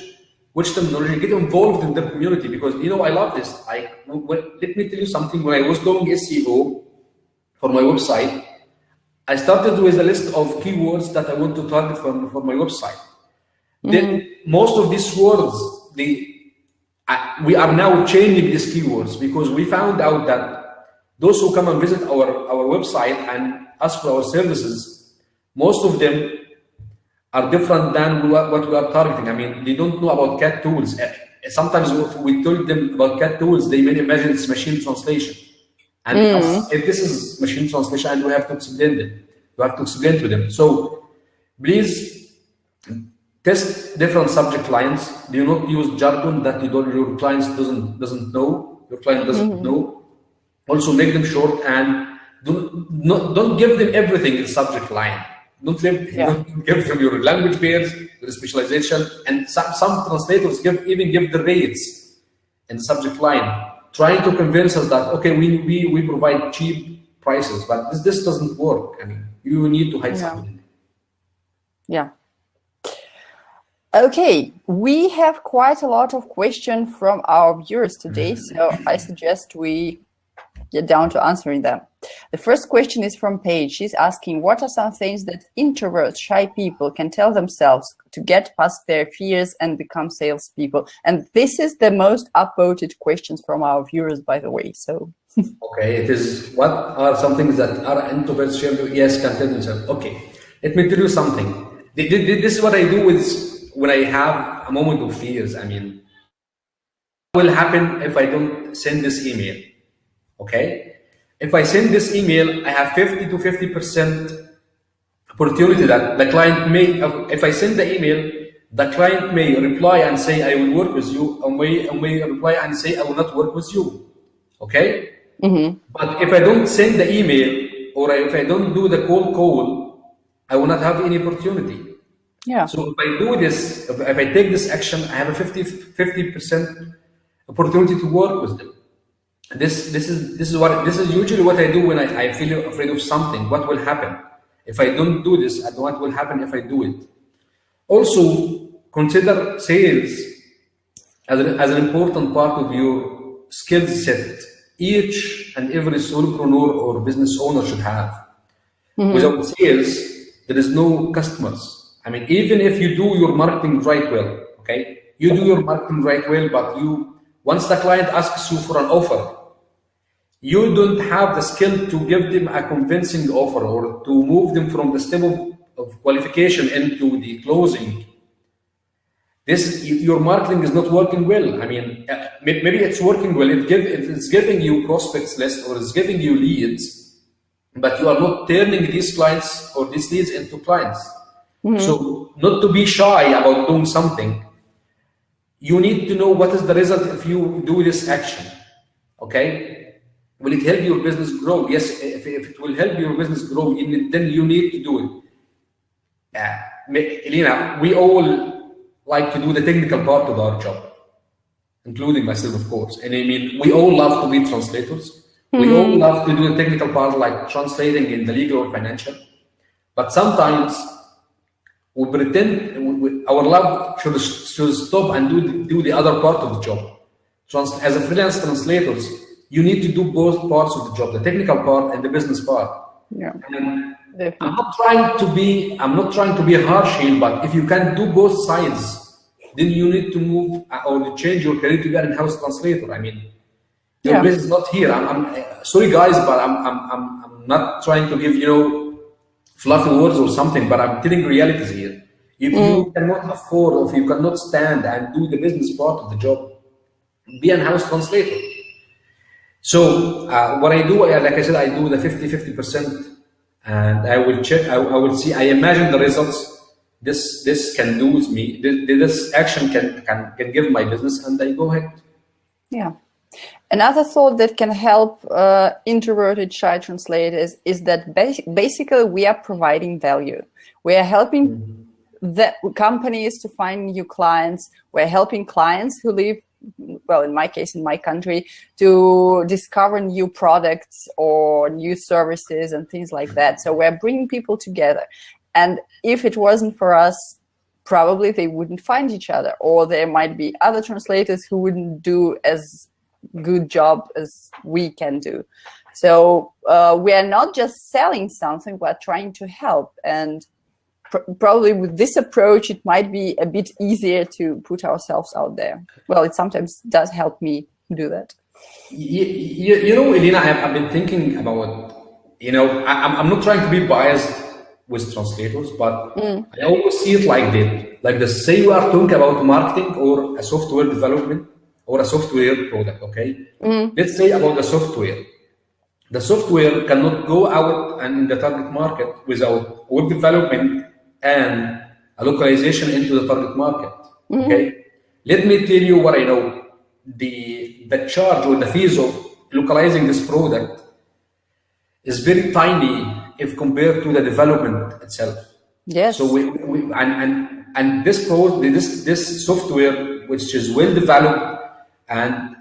Speaker 2: which terminology. Get involved in their community, because I love this. Let me tell you something. When I was doing SEO for my website, I started with a list of keywords that I want to target for my website. Then most of these words, we are now changing these keywords, because we found out that those who come and visit our website and ask for our services, most of them are different than what we are targeting. I mean, they don't know about CAT tools. Sometimes if we told them about CAT tools, they may imagine it's machine translation. And if this is machine translation, and we have to explain them. We have to explain to them. So please test different subject lines. Do not use jargon that your clients doesn't know. Your client doesn't know. Also make them short, and don't give them everything in subject line. Don't give them your language pairs, your specialization, and some translators even give the rates in the subject line, trying to convince us that okay, we provide cheap prices, but this doesn't work. I mean, you need to hide something.
Speaker 1: Yeah. Okay, we have quite a lot of questions from our viewers today, so I suggest we get down to answering them. The first question is from Paige. She's asking, what are some things that introverts, shy people can tell themselves to get past their fears and become salespeople? And this is the most upvoted questions from our viewers, by the way. So
Speaker 2: okay, it is, what are some things that are introverts, shy people, yes, can tell themselves? Okay, let me tell you something. This is what I do when I have a moment of fears. I mean, what will happen if I don't send this email? Okay, if I send this email, I have 50 to 50% opportunity that the client may, if I send the email, the client may reply and say, I will work with you, and may reply and say, I will not work with you. Okay? But if I don't send the email, or if I don't do the cold call, I will not have any opportunity.
Speaker 1: Yeah.
Speaker 2: So if I do this, if I take this action, I have a 50% opportunity to work with them. This is usually what I do when I feel afraid of something. What will happen if I don't do this, and what will happen if I do it? Also, consider sales as an important part of your skill set. Each and every solopreneur or business owner should have. Without sales, there is no customers. I mean, even if you do your marketing right well, okay, you do your marketing right well, but once the client asks you for an offer, you don't have the skill to give them a convincing offer, or to move them from the step of qualification into the closing. Your marketing is not working well. I mean, maybe it's working well. It's giving you prospects list, or it's giving you leads, but you are not turning these clients or these leads into clients. So not to be shy about doing something. You need to know what is the result if you do this action. Okay? Will it help your business grow? Yes, if it will help your business grow, then you need to do it. Elena, we all like to do the technical part of our job, including myself, of course. And I mean, we all love to be translators. We all love to do the technical part, like translating in the legal or financial. But sometimes we pretend our love should stop and do the other part of the job. As a freelance translators, you need to do both parts of the job, the technical part and the business part.
Speaker 1: Yeah.
Speaker 2: And I'm not trying to be harsh here, but if you can do both sides, then you need to move or change your career to be an in-house translator. I mean, Your place is not here. I'm sorry, guys, but I'm not trying to give fluffy words or something, but I'm telling realities here. If you cannot afford, or if you cannot stand and do the business part of the job, be an house translator. So what I do, like I said, I do the 50%, and I will check. I will see. I imagine the results. This can do with me. This action can give my business, and I go ahead.
Speaker 1: Yeah. Another thought that can help introverted shy translators is that basically we are providing value. We are helping the companies to find new clients. We're helping clients who live, well, in my case, in my country, to discover new products or new services and things like that. So we're bringing people together. And if it wasn't for us, probably they wouldn't find each other, or there might be other translators who wouldn't do as good job as we can do. So we are not just selling something, we're trying to help. And probably with this approach, it might be a bit easier to put ourselves out there. Well, it sometimes does help me do that.
Speaker 2: Elena, I've been thinking about, I'm not trying to be biased with translators, but I always see it like that. Like say we are talking about marketing or a software development or a software product, okay? Let's say about the software. The software cannot go out and in the target market without web development and a localization into the target market, okay? Let me tell you what I know. The charge or the fees of localizing this product is very tiny if compared to the development itself.
Speaker 1: Yes.
Speaker 2: So this software, which is well developed and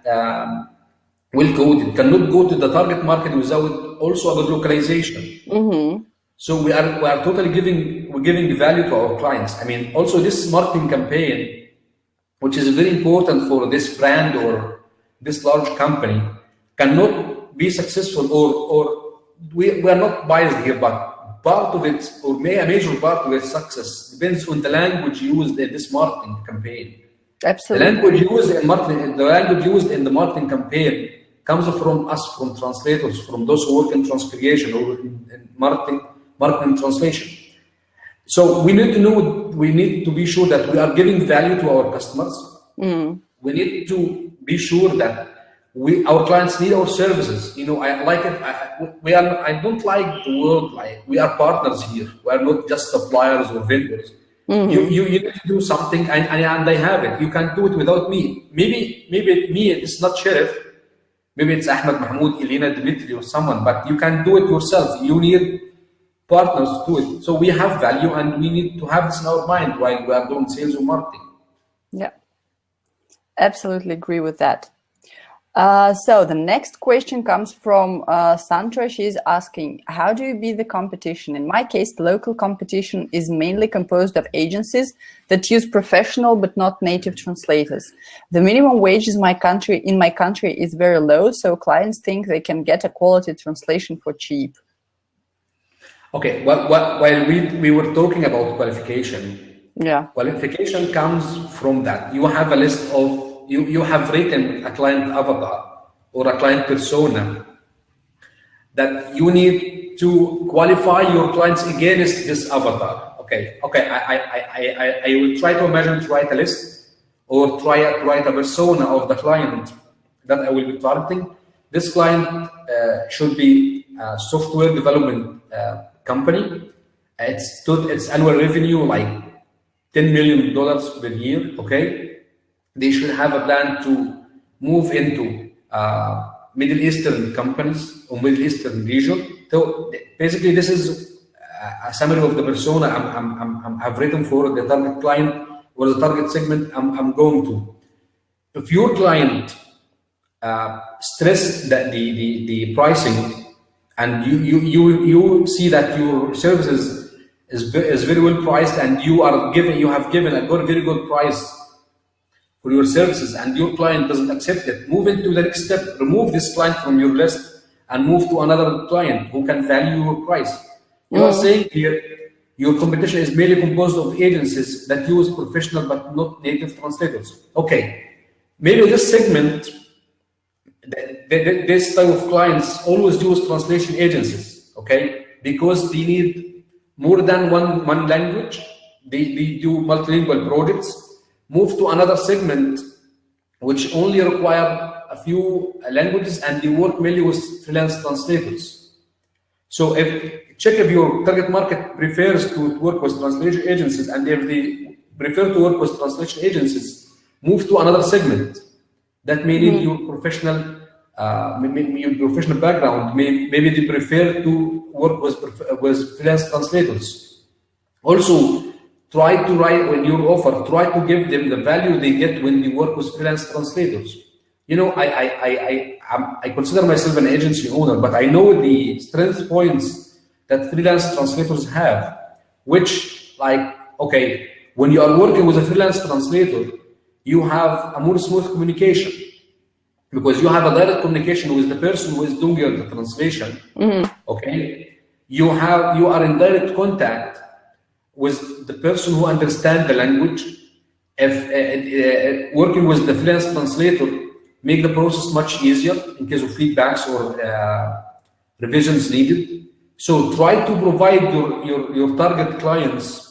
Speaker 2: well coded, cannot go to the target market without also a good localization. So we are totally giving value to our clients. I mean, also this marketing campaign, which is very important for this brand or this large company, cannot be successful, or we are not biased here, but part of it, or a major part of its success, depends on the language used in this marketing campaign.
Speaker 1: Absolutely.
Speaker 2: The language used in the marketing campaign comes from us, from translators, from those who work in transcription or in marketing translation. So we need to be sure that we are giving value to our customers. We need to be sure that our clients need our services. I like it. I don't like the word like we are partners here. We are not just suppliers or vendors. You need to do something, and I have it. You can do it without me. Maybe me, it's not Sherif. Maybe it's Ahmed, Mahmoud, Elena, Dmitry, or someone. But you can do it yourself. You need partners to do it. So we have value, and we need to have this in our mind while we are doing sales or marketing.
Speaker 1: Yeah, absolutely agree with that. So the next question comes from Sandra. She's asking, how do you beat the competition? In my case, the local competition is mainly composed of agencies that use professional but not native translators. The minimum wage in my country is very low, so clients think they can get a quality translation for cheap.
Speaker 2: Okay, well, while we were talking about qualification, qualification comes from that. You have a list of you have written a client avatar or a client persona that you need to qualify your clients against this avatar. Okay. I will try to imagine to write a list or try to write a persona of the client that I will be targeting. This client should be a software development company. Its annual revenue like $10 million per year. Okay. They should have a plan to move into Middle Eastern companies or Middle Eastern region. So basically, this is a summary of the persona I've written for the target client or the target segment I'm going to. If your client stress that the pricing, and you see that your services is very well priced, and you have given a very good price for your services, and your client doesn't accept it, move into the next step. Remove this client from your list and move to another client who can value your price. You are saying here your competition is mainly composed of agencies that use professional but not native translators. Okay, maybe this segment, this type of clients always use translation agencies, okay? Because they need more than one language. They do multilingual projects, move to another segment which only require a few languages, and they work mainly with freelance translators. So check if your target market prefers to work with translation agencies, and if they prefer to work with translation agencies, move to another segment that may need your professional background. Maybe they prefer to work with freelance translators. Also, try to write when you offer. Try to give them the value they get when they work with freelance translators. You know, I consider myself an agency owner, but I know the strength points that freelance translators have, which, like, okay, when you are working with a freelance translator, you have a more smooth communication because you have a direct communication with the person who is doing the translation. Okay, you are in direct contact with the person who understands the language. If working with the freelance translator make the process much easier in case of feedbacks or revisions needed. So try to provide your target clients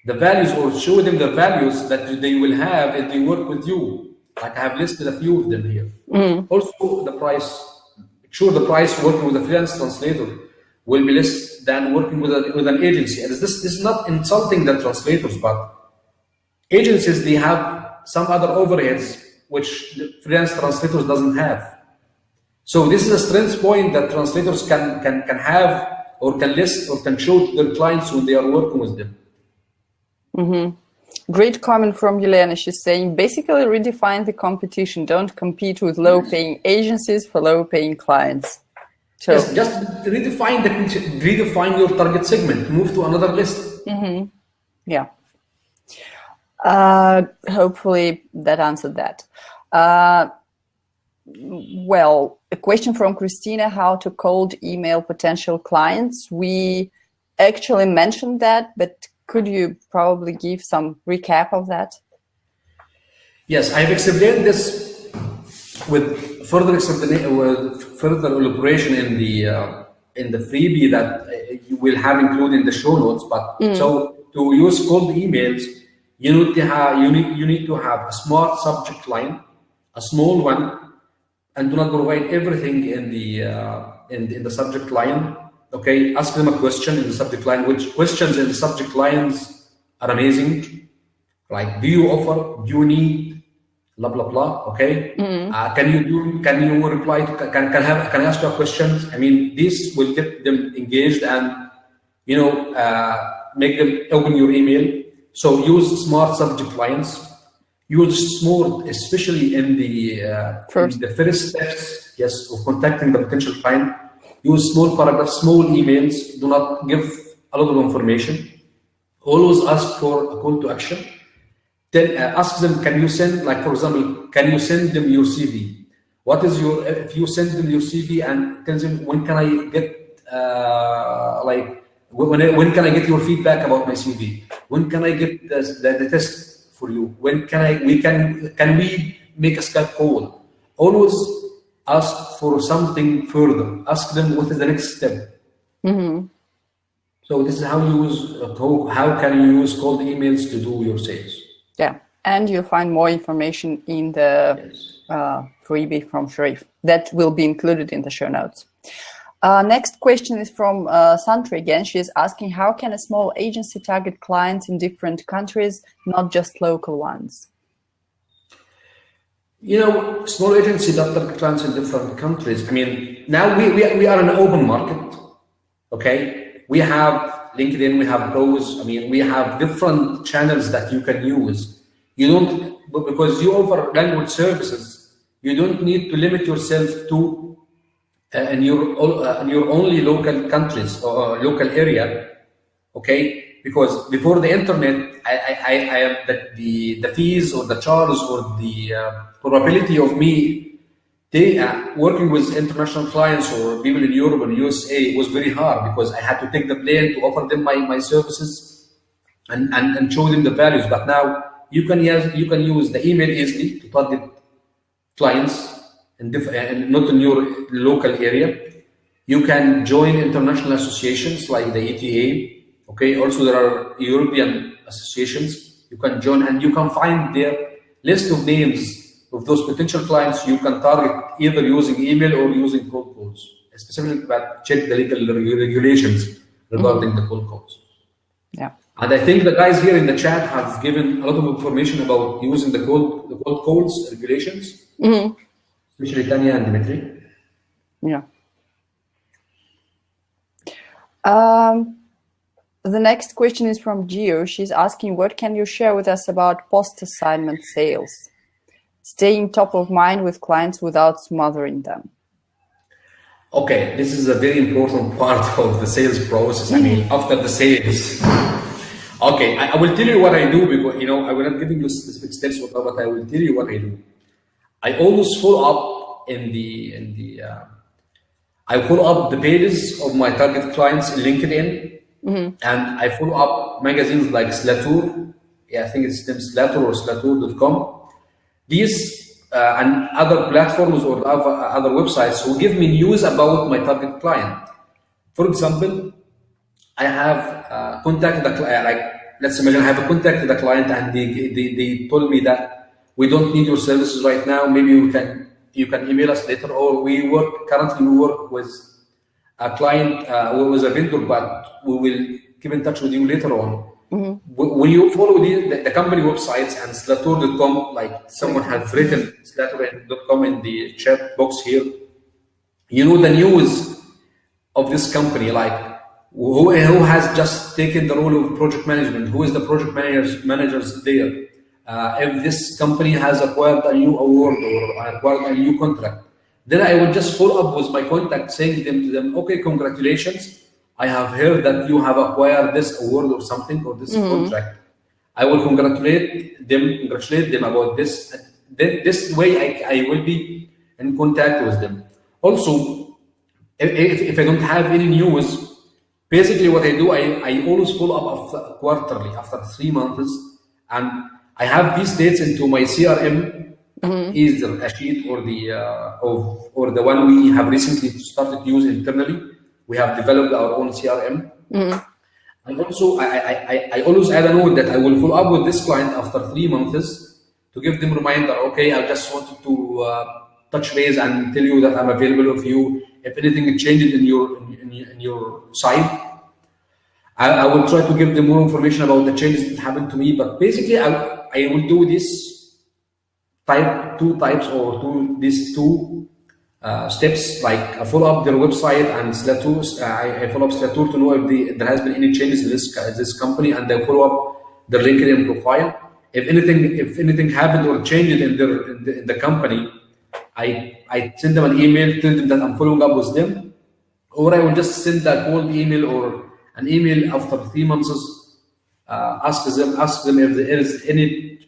Speaker 2: the values, or show them the values that they will have if they work with you. Like I have listed a few of them here. Also, the price. Sure, the price working with a freelance translator will be less than working with an agency. And this is not insulting the translators, but agencies, they have some other overheads which the freelance translators doesn't have. So this is a strength point that translators can have, or can list, or can show to their clients when they are working with them.
Speaker 1: Great comment from Elena. She's saying, basically redefine the competition. Don't compete with low-paying agencies for low-paying clients. So
Speaker 2: yes, just redefine your target segment. Move to another list.
Speaker 1: Yeah. Hopefully that answered that. Well, a question from Christina: how to cold email potential clients. We actually mentioned that, but could you probably give some recap of that?
Speaker 2: Yes, I've explained this with further explanation, with further elaboration in the freebie that you will have included in the show notes. But so to use cold emails, you need to have a smart subject line, a small one, and do not provide everything in the subject line. Okay, ask them a question in the subject line. Which questions in the subject lines are amazing? Like, do you offer? Do you need? Blah blah blah. Okay. Can you reply to? Can I ask you questions? I mean, this will get them engaged and make them open your email. So use smart subject lines. Use small, especially in the first steps. Yes, of contacting the potential client. Use small paragraphs, small emails. Do not give a lot of information. Always ask for a call to action. Then ask them, can you send, like for example, can you send them your CV? What is your, if you send them your CV and tell them, when can I get, when can I get your feedback about my CV? When can I get the test for you? When can we make a Skype call? Always ask for something further. Ask them what is the next step. So this is how you use, how can you use cold emails to do your sales?
Speaker 1: Yeah, and you'll find more information in the freebie from Sherif that will be included in the show notes. Next question is from Santri again. She is asking, how can a small agency target clients in different countries, not just local ones?
Speaker 2: Small agency that target clients in different countries. I mean, now we are in an open market. Okay, we have LinkedIn, we have Pros. I mean, we have different channels that you can use. Because you offer language services, you don't need to limit yourself to in your only local countries or local area. Okay, because before the internet, I the fees or the charge or the probability of me working with international clients or people in Europe or USA was very hard, because I had to take the plane to offer them my services and show them the values. But now you can use the email easily to target clients and not in your local area. You can join international associations like the ETA. Okay, also there are European associations you can join, and you can find their list of names of those potential clients you can target either using email or using cold calls. Specifically, but check the legal regulations regarding the cold calls.
Speaker 1: Yeah.
Speaker 2: And I think the guys here in the chat have given a lot of information about using the cold calls regulations, especially Tanya and Dmitry.
Speaker 1: Yeah. The next question is from Gio. She's asking, what can you share with us about post-assignment sales? Staying top of mind with clients without smothering them.
Speaker 2: Okay, this is a very important part of the sales process. I mean, after the sales. Okay, I will tell you what I do, because I will not giving you specific steps, but I will tell you what I do. I always follow up I follow up the pages of my target clients in LinkedIn, and I follow up magazines like Slatur. Yeah, I think it's Slatur or Slatur.com. These and other platforms or other websites who give me news about my target client. For example, I have contacted the client, like let's imagine I have contacted the client and they told me that we don't need your services right now. Maybe you can email us later, or currently we work with a client with a vendor, but we will keep in touch with you later on. When you follow the company websites and Slatur.com, like someone has written Slatur.com in the chat box here, the news of this company, like who has just taken the role of project management, who is the project managers there, if this company has acquired a new award or acquired a new contract, then I will just follow up with my contact saying to them, okay, congratulations. I have heard that you have acquired this award or something, or this contract. I will congratulate them about this. This way I will be in contact with them. Also, if I don't have any news, basically what I do, I always follow up quarterly, after 3 months, and I have these dates into my CRM, either a sheet or the one we have recently started to use internally. We have developed our own CRM. And also, I always add a note that I will follow up with this client after 3 months to give them a reminder, okay, I just wanted to touch base and tell you that I'm available if anything changes in your site. I will try to give them more information about the changes that happened to me, but basically I will do this these two steps, like I follow up their website and Slatur. I follow up Slatur to know if there has been any changes in this company, and I follow up their LinkedIn profile. If anything happened or changed in the company, I send them an email, tell them that I'm following up with them, or I will just send a cold email or an email after 3 months, ask them if there is any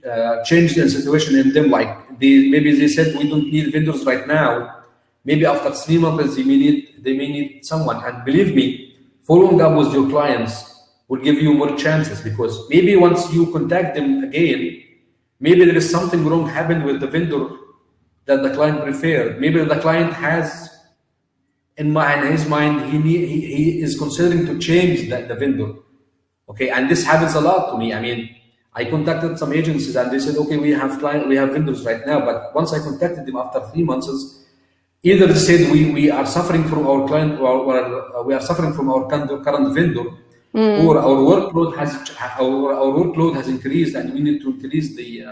Speaker 2: change in situation in them, like maybe they said we don't need vendors right now. Maybe after 3 months they may need someone. And believe me, following up with your clients will give you more chances, because maybe once you contact them again, maybe there is something wrong happened with the vendor that the client preferred. Maybe the client has in his mind he is considering to change the vendor. Okay, and this happens a lot to me. I mean, I contacted some agencies and they said, okay, we have vendors right now, but once I contacted them after 3 months, either they said we are suffering from our client, or we are suffering from our current vendor, or our workload has increased and we need to increase the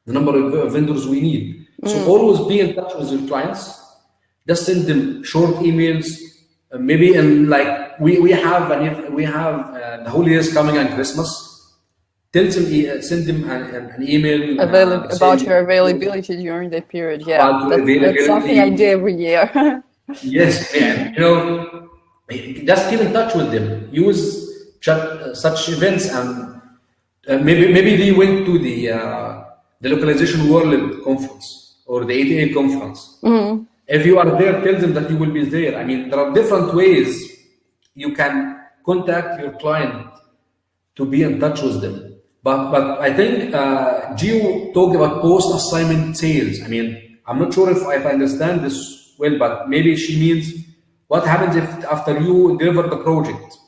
Speaker 2: number of vendors we need. So always be in touch with your clients. Just send them short emails. Maybe like we have the holidays coming and Christmas. Send them an email
Speaker 1: about your availability during that period. Yeah, that's something I do every year.
Speaker 2: Yes, and just keep in touch with them. Use such events, and maybe they went to the Localization World Conference or the ATA conference. If you are there, tell them that you will be there. I mean, there are different ways you can contact your client to be in touch with them. But I think Gio talked about post-assignment sales. I mean, I'm not sure if I understand this well, but maybe she means what happens if after you deliver the project.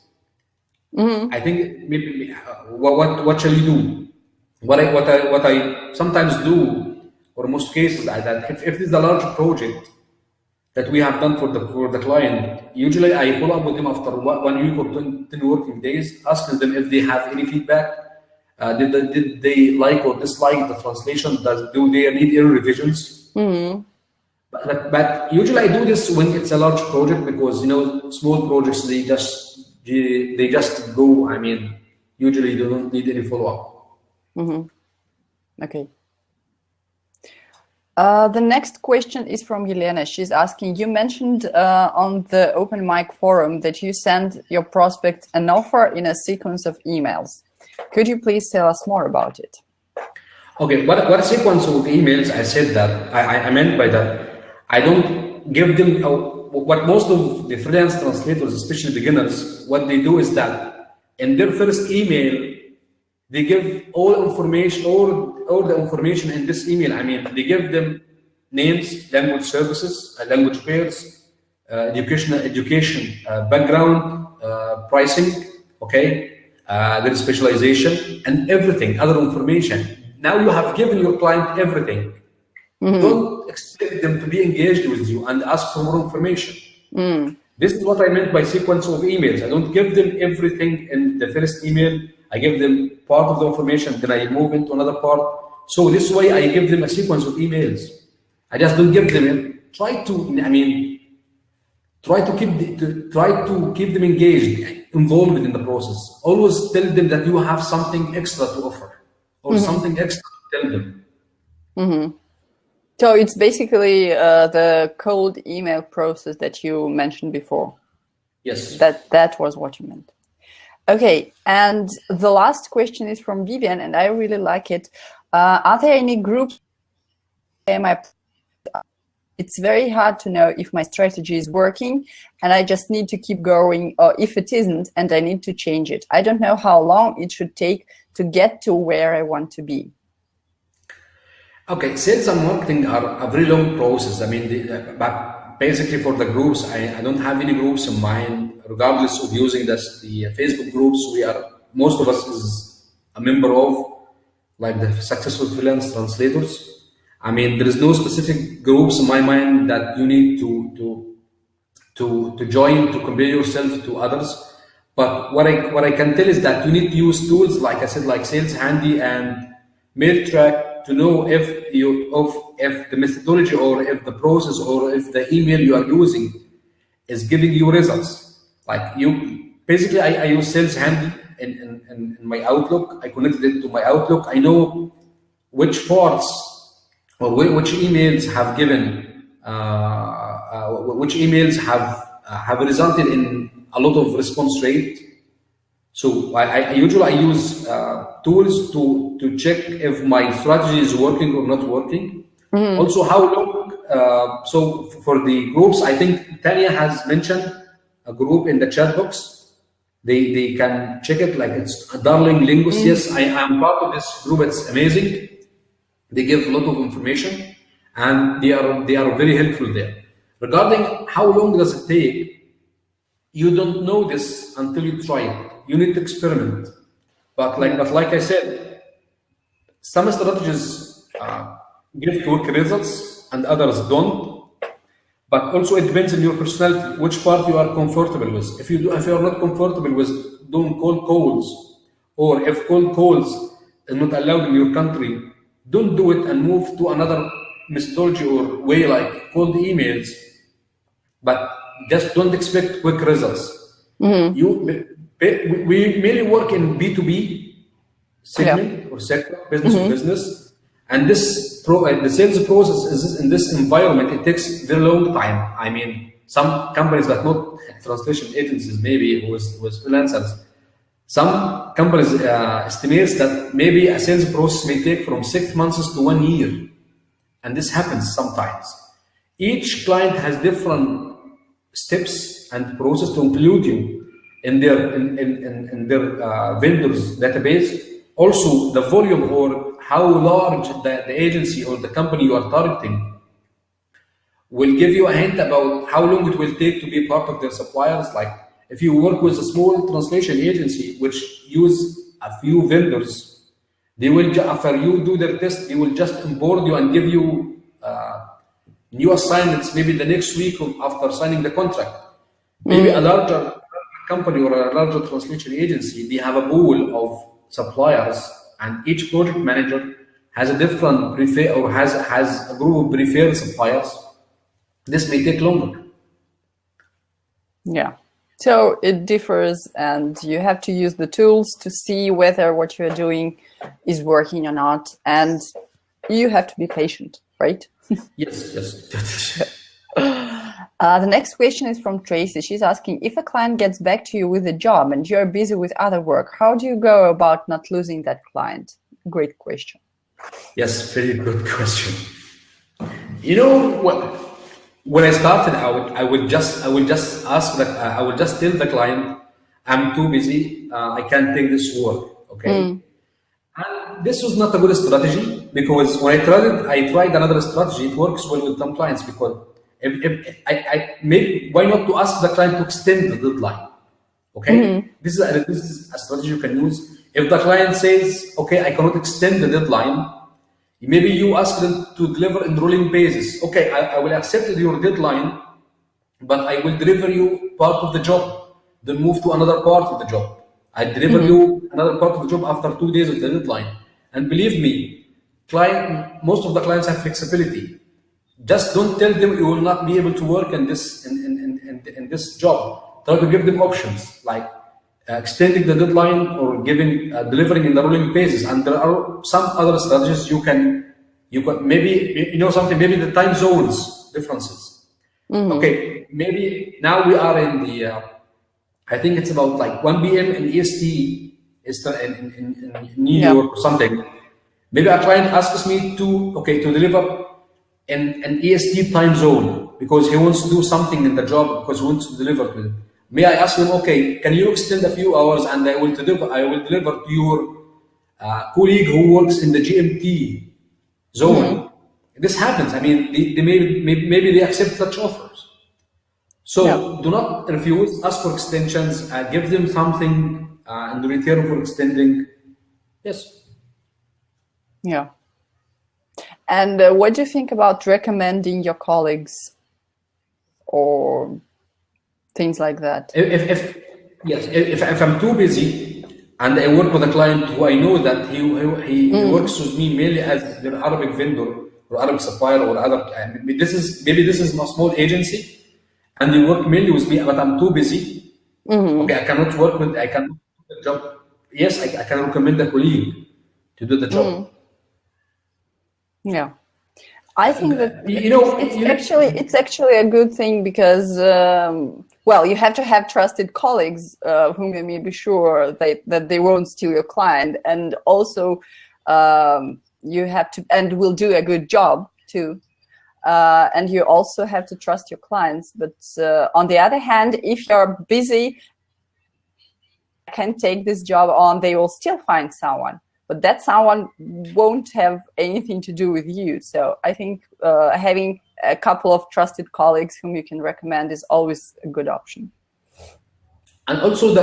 Speaker 2: I think maybe what shall you do? What I sometimes do, or most cases, that if it is a large project that we have done for the client, usually I follow up with them after 1 week or 10 working days, asking them if they have any feedback. Did they like or dislike the translation? Do they need any revisions? But usually I do this when it's a large project, because small projects they just go. I mean, usually you don't need any follow up.
Speaker 1: Okay. The next question is from Elena. She's asking, you mentioned on the open mic forum that you send your prospect an offer in a sequence of emails. Could you please tell us more about it?
Speaker 2: Okay, what sequence of emails? I said that I meant by that, I don't give them what most of the freelance translators, especially beginners, what they do is that in their first email they give all information, all the information in this email. I mean, they give them names, language services, language pairs, education, background, pricing, okay, their specialization, and everything, other information. Now you have given your client everything. Don't expect them to be engaged with you and ask for more information. This is what I meant by sequence of emails. I don't give them everything in the first email. I give them part of the information, then I move into another part. So this way I give them a sequence of emails. I just don't give them. Try to keep them engaged, involved in the process. Always tell them that you have something extra to offer, or something extra to tell them.
Speaker 1: So it's basically the cold email process that you mentioned before.
Speaker 2: Yes.
Speaker 1: That was what you meant. Okay, and the last question is from Vivian, and I really like it. Are there any groups? It's very hard to know if my strategy is working and I just need to keep going, or if it isn't and I need to change it. I don't know how long it should take to get to where I want to be.
Speaker 2: Okay, sales and marketing are a very long process. I mean, but basically for the groups, I don't have any groups in mind. Regardless of using the Facebook groups, most of us is a member of, like the successful freelance translators. I mean, there is no specific groups in my mind that you need to join to compare yourself to others. But what I can tell is that you need to use tools, like I said, like Sales Handy and MailTrack, to know if the methodology, or if the process, or if the email you are using is giving you results. Like basically I use Sales Handy in my Outlook. I connected it to my Outlook. I know which parts or which emails have given, which emails have resulted in a lot of response rate. So I usually use tools to check if my strategy is working or not working. Also, how long. So for the groups, I think Tanya has mentioned a group in the chat box. They can check it, like it's a Darling Linguist. Yes, I am part of this group. It's amazing. They give a lot of information and they are very helpful there. Regarding how long does it take, you don't know this until you try it. You need to experiment. But like I said, some strategies give quick results and others don't. But also it depends on your personality, which part you are comfortable with. If you are not comfortable with doing cold calls, or if cold calls are not allowed in your country, don't do it and move to another methodology or way, like cold emails. But just don't expect quick results. We mainly work in B2B segment or sector, business to business. And the sales process is in this environment. It takes very long time. I mean, some companies, but not translation agencies, maybe with freelancers. Some companies estimate that maybe a sales process may take from 6 months to 1 year, and this happens sometimes. Each client has different steps and process to include you in their vendors database. Also, the volume or how large the agency or the company you are targeting will give you a hint about how long it will take to be part of their suppliers. Like if you work with a small translation agency which use a few vendors, they will, after you do their test, they will just onboard you and give you new assignments maybe the next week after signing the contract. Maybe a larger company or a larger translation agency, they have a pool of suppliers, and each project manager has a different preferred or has a group of preferred suppliers. This may take longer.
Speaker 1: Yeah. So it differs, and you have to use the tools to see whether what you're doing is working or not. And you have to be patient, right?
Speaker 2: Yes.
Speaker 1: The next question is from Tracy. She's asking, if a client gets back to you with a job and you're busy with other work, how do you go about not losing that client? Great question.
Speaker 2: Yes, very good question. You know what? When I started out, I would just ask that I would just tell the client, I'm too busy, I can't take this work. Okay. And this was not a good strategy, because when I tried another strategy. It works well with some clients, because why not to ask the client to extend the deadline? Okay, this is a strategy you can use. If the client says, okay, I cannot extend the deadline, maybe you ask them to deliver in rolling basis. Okay, I will accept your deadline, but I will deliver you part of the job, then move to another part of the job. I deliver you another part of the job after 2 days of the deadline. And believe me, most of the clients have flexibility. Just don't tell them you will not be able to work in this job. Try to give them options like extending the deadline or delivering in the rolling basis. And there are some other strategies you can maybe, maybe the time zones differences. Okay, maybe now we are in the I think it's about like 1 p.m. in EST in New York or something. Maybe a client asks me to deliver in an EST time zone because he wants to do something in the job, because he wants to deliver to them. May I ask him, okay, can you extend a few hours and I will deliver to your colleague who works in the GMT zone? This happens. I mean, maybe they accept such offers. So do not refuse, ask for extensions, give them something in return for extending. Yes.
Speaker 1: Yeah. And what do you think about recommending your colleagues or things like that?
Speaker 2: If I'm too busy and I work with a client who I know that he works with me mainly as their Arabic vendor or Arabic supplier or other, this is a small agency, and they work mainly with me, but I'm too busy. Okay, I cannot do the job. Yes, I can recommend a colleague to do the job.
Speaker 1: Yeah, I think that it's actually a good thing, because you have to have trusted colleagues whom you may be sure that they won't steal your client, and also you have to and will do a good job too. And you also have to trust your clients. But on the other hand, if you're busy, can take this job on, they will still find someone, but that someone won't have anything to do with you. So I think having a couple of trusted colleagues whom you can recommend is always a good option.
Speaker 2: And also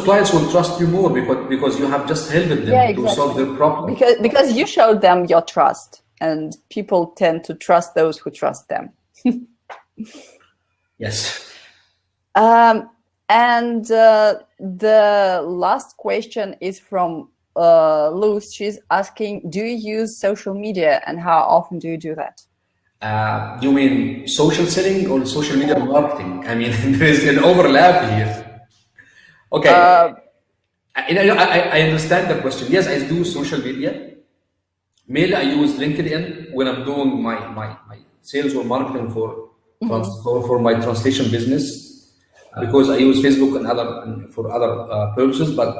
Speaker 2: clients will trust you more because you have just helped them to solve their problem.
Speaker 1: Because you showed them your trust. And people tend to trust those who trust them.
Speaker 2: Yes.
Speaker 1: And the last question is from Luz. She's asking, do you use social media, and how often do you do that?
Speaker 2: You mean social selling or social media marketing? I mean, there is an overlap here. Okay. I understand the question. Yes, I do social media. Mainly, I use LinkedIn when I'm doing my sales or marketing for my translation business, because I use Facebook and for other purposes. But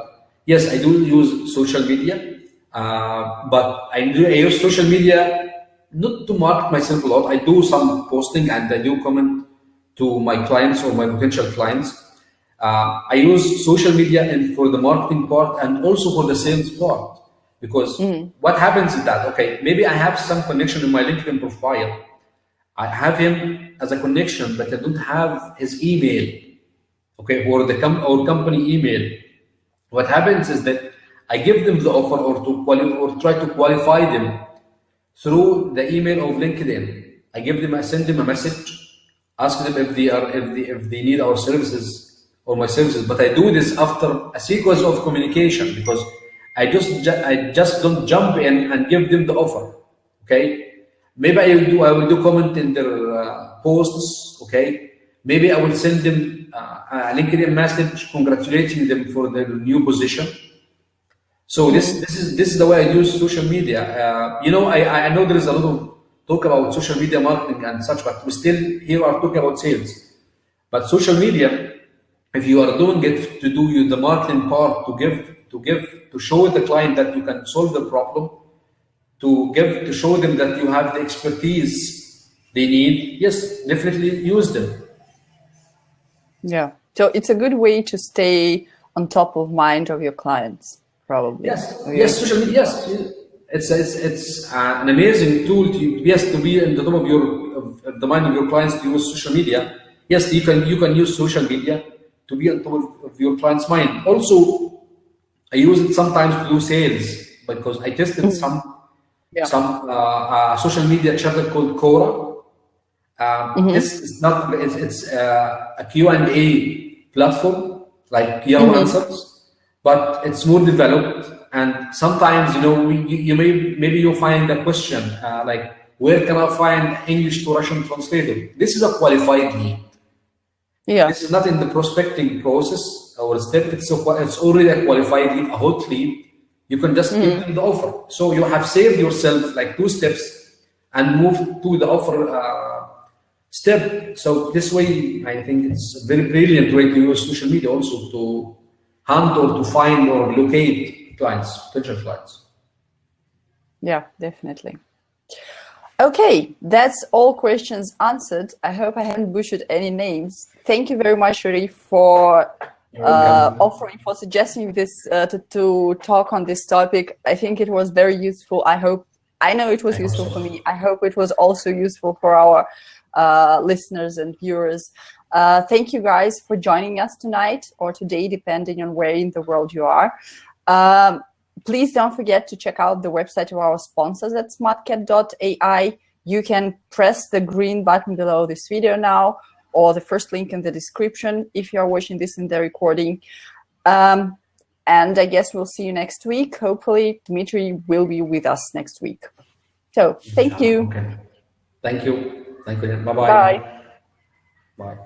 Speaker 2: yes, I do use social media. But I use social media not to market myself a lot. I do some posting and I do comment to my clients or my potential clients. I use social media for the marketing part and also for the sales part. Because what happens is that, okay, maybe I have some connection in my LinkedIn profile. I have him as a connection, but I don't have his email, okay, or the company email. What happens is that I give them the offer or try to qualify them through the email of LinkedIn. I send them a message, ask them if they need our services or my services. But I do this after a sequence of communication, because I just don't jump in and give them the offer. Okay, maybe I will do comment in their posts. Okay, maybe I will send them a LinkedIn message congratulating them for their new position. So this is the way I use social media. I know there is a lot of talk about social media marketing and such, but we still here are talking about sales. But social media, if you are doing it to do the marketing part, to show the client that you can solve the problem, to show them that you have the expertise they need, yes, definitely use them.
Speaker 1: Yeah. So it's a good way to stay on top of mind of your clients, probably.
Speaker 2: Yes, social media. Yes, it's an amazing tool to be in the top of the mind of your clients to use social media. Yes, you can use social media to be on top of your client's mind. Also, I use it sometimes to do sales, because I tested some social media channel called Quora. It's a Q&A platform like Yahoo Answers, but it's more developed. And sometimes, maybe you find a question like, where can I find English to Russian translator? This is a qualified lead. Yeah. This is not in the prospecting process or step. It's already a qualified lead, a hot lead. You can just give them the offer. So you have saved yourself like 2 steps and moved to the offer step. So this way, I think it's a very brilliant way to use social media also to hunt or to find or locate potential clients.
Speaker 1: Yeah, definitely. Okay, that's all questions answered. I hope I haven't butchered any names. Thank you very much, Sherif, for suggesting this to talk on this topic. I think it was very useful. I know it was useful for me. I hope it was also useful for our listeners and viewers. Thank you guys for joining us tonight or today, depending on where in the world you are. Please don't forget to check out the website of our sponsors at smartcat.ai. You can press the green button below this video now, or the first link in the description if you are watching this in the recording. And I guess we'll see you next week. Hopefully, Dmitry will be with us next week. So, thank you.
Speaker 2: Okay. Thank you. Thank you. Bye-bye.
Speaker 1: Bye.
Speaker 2: Bye.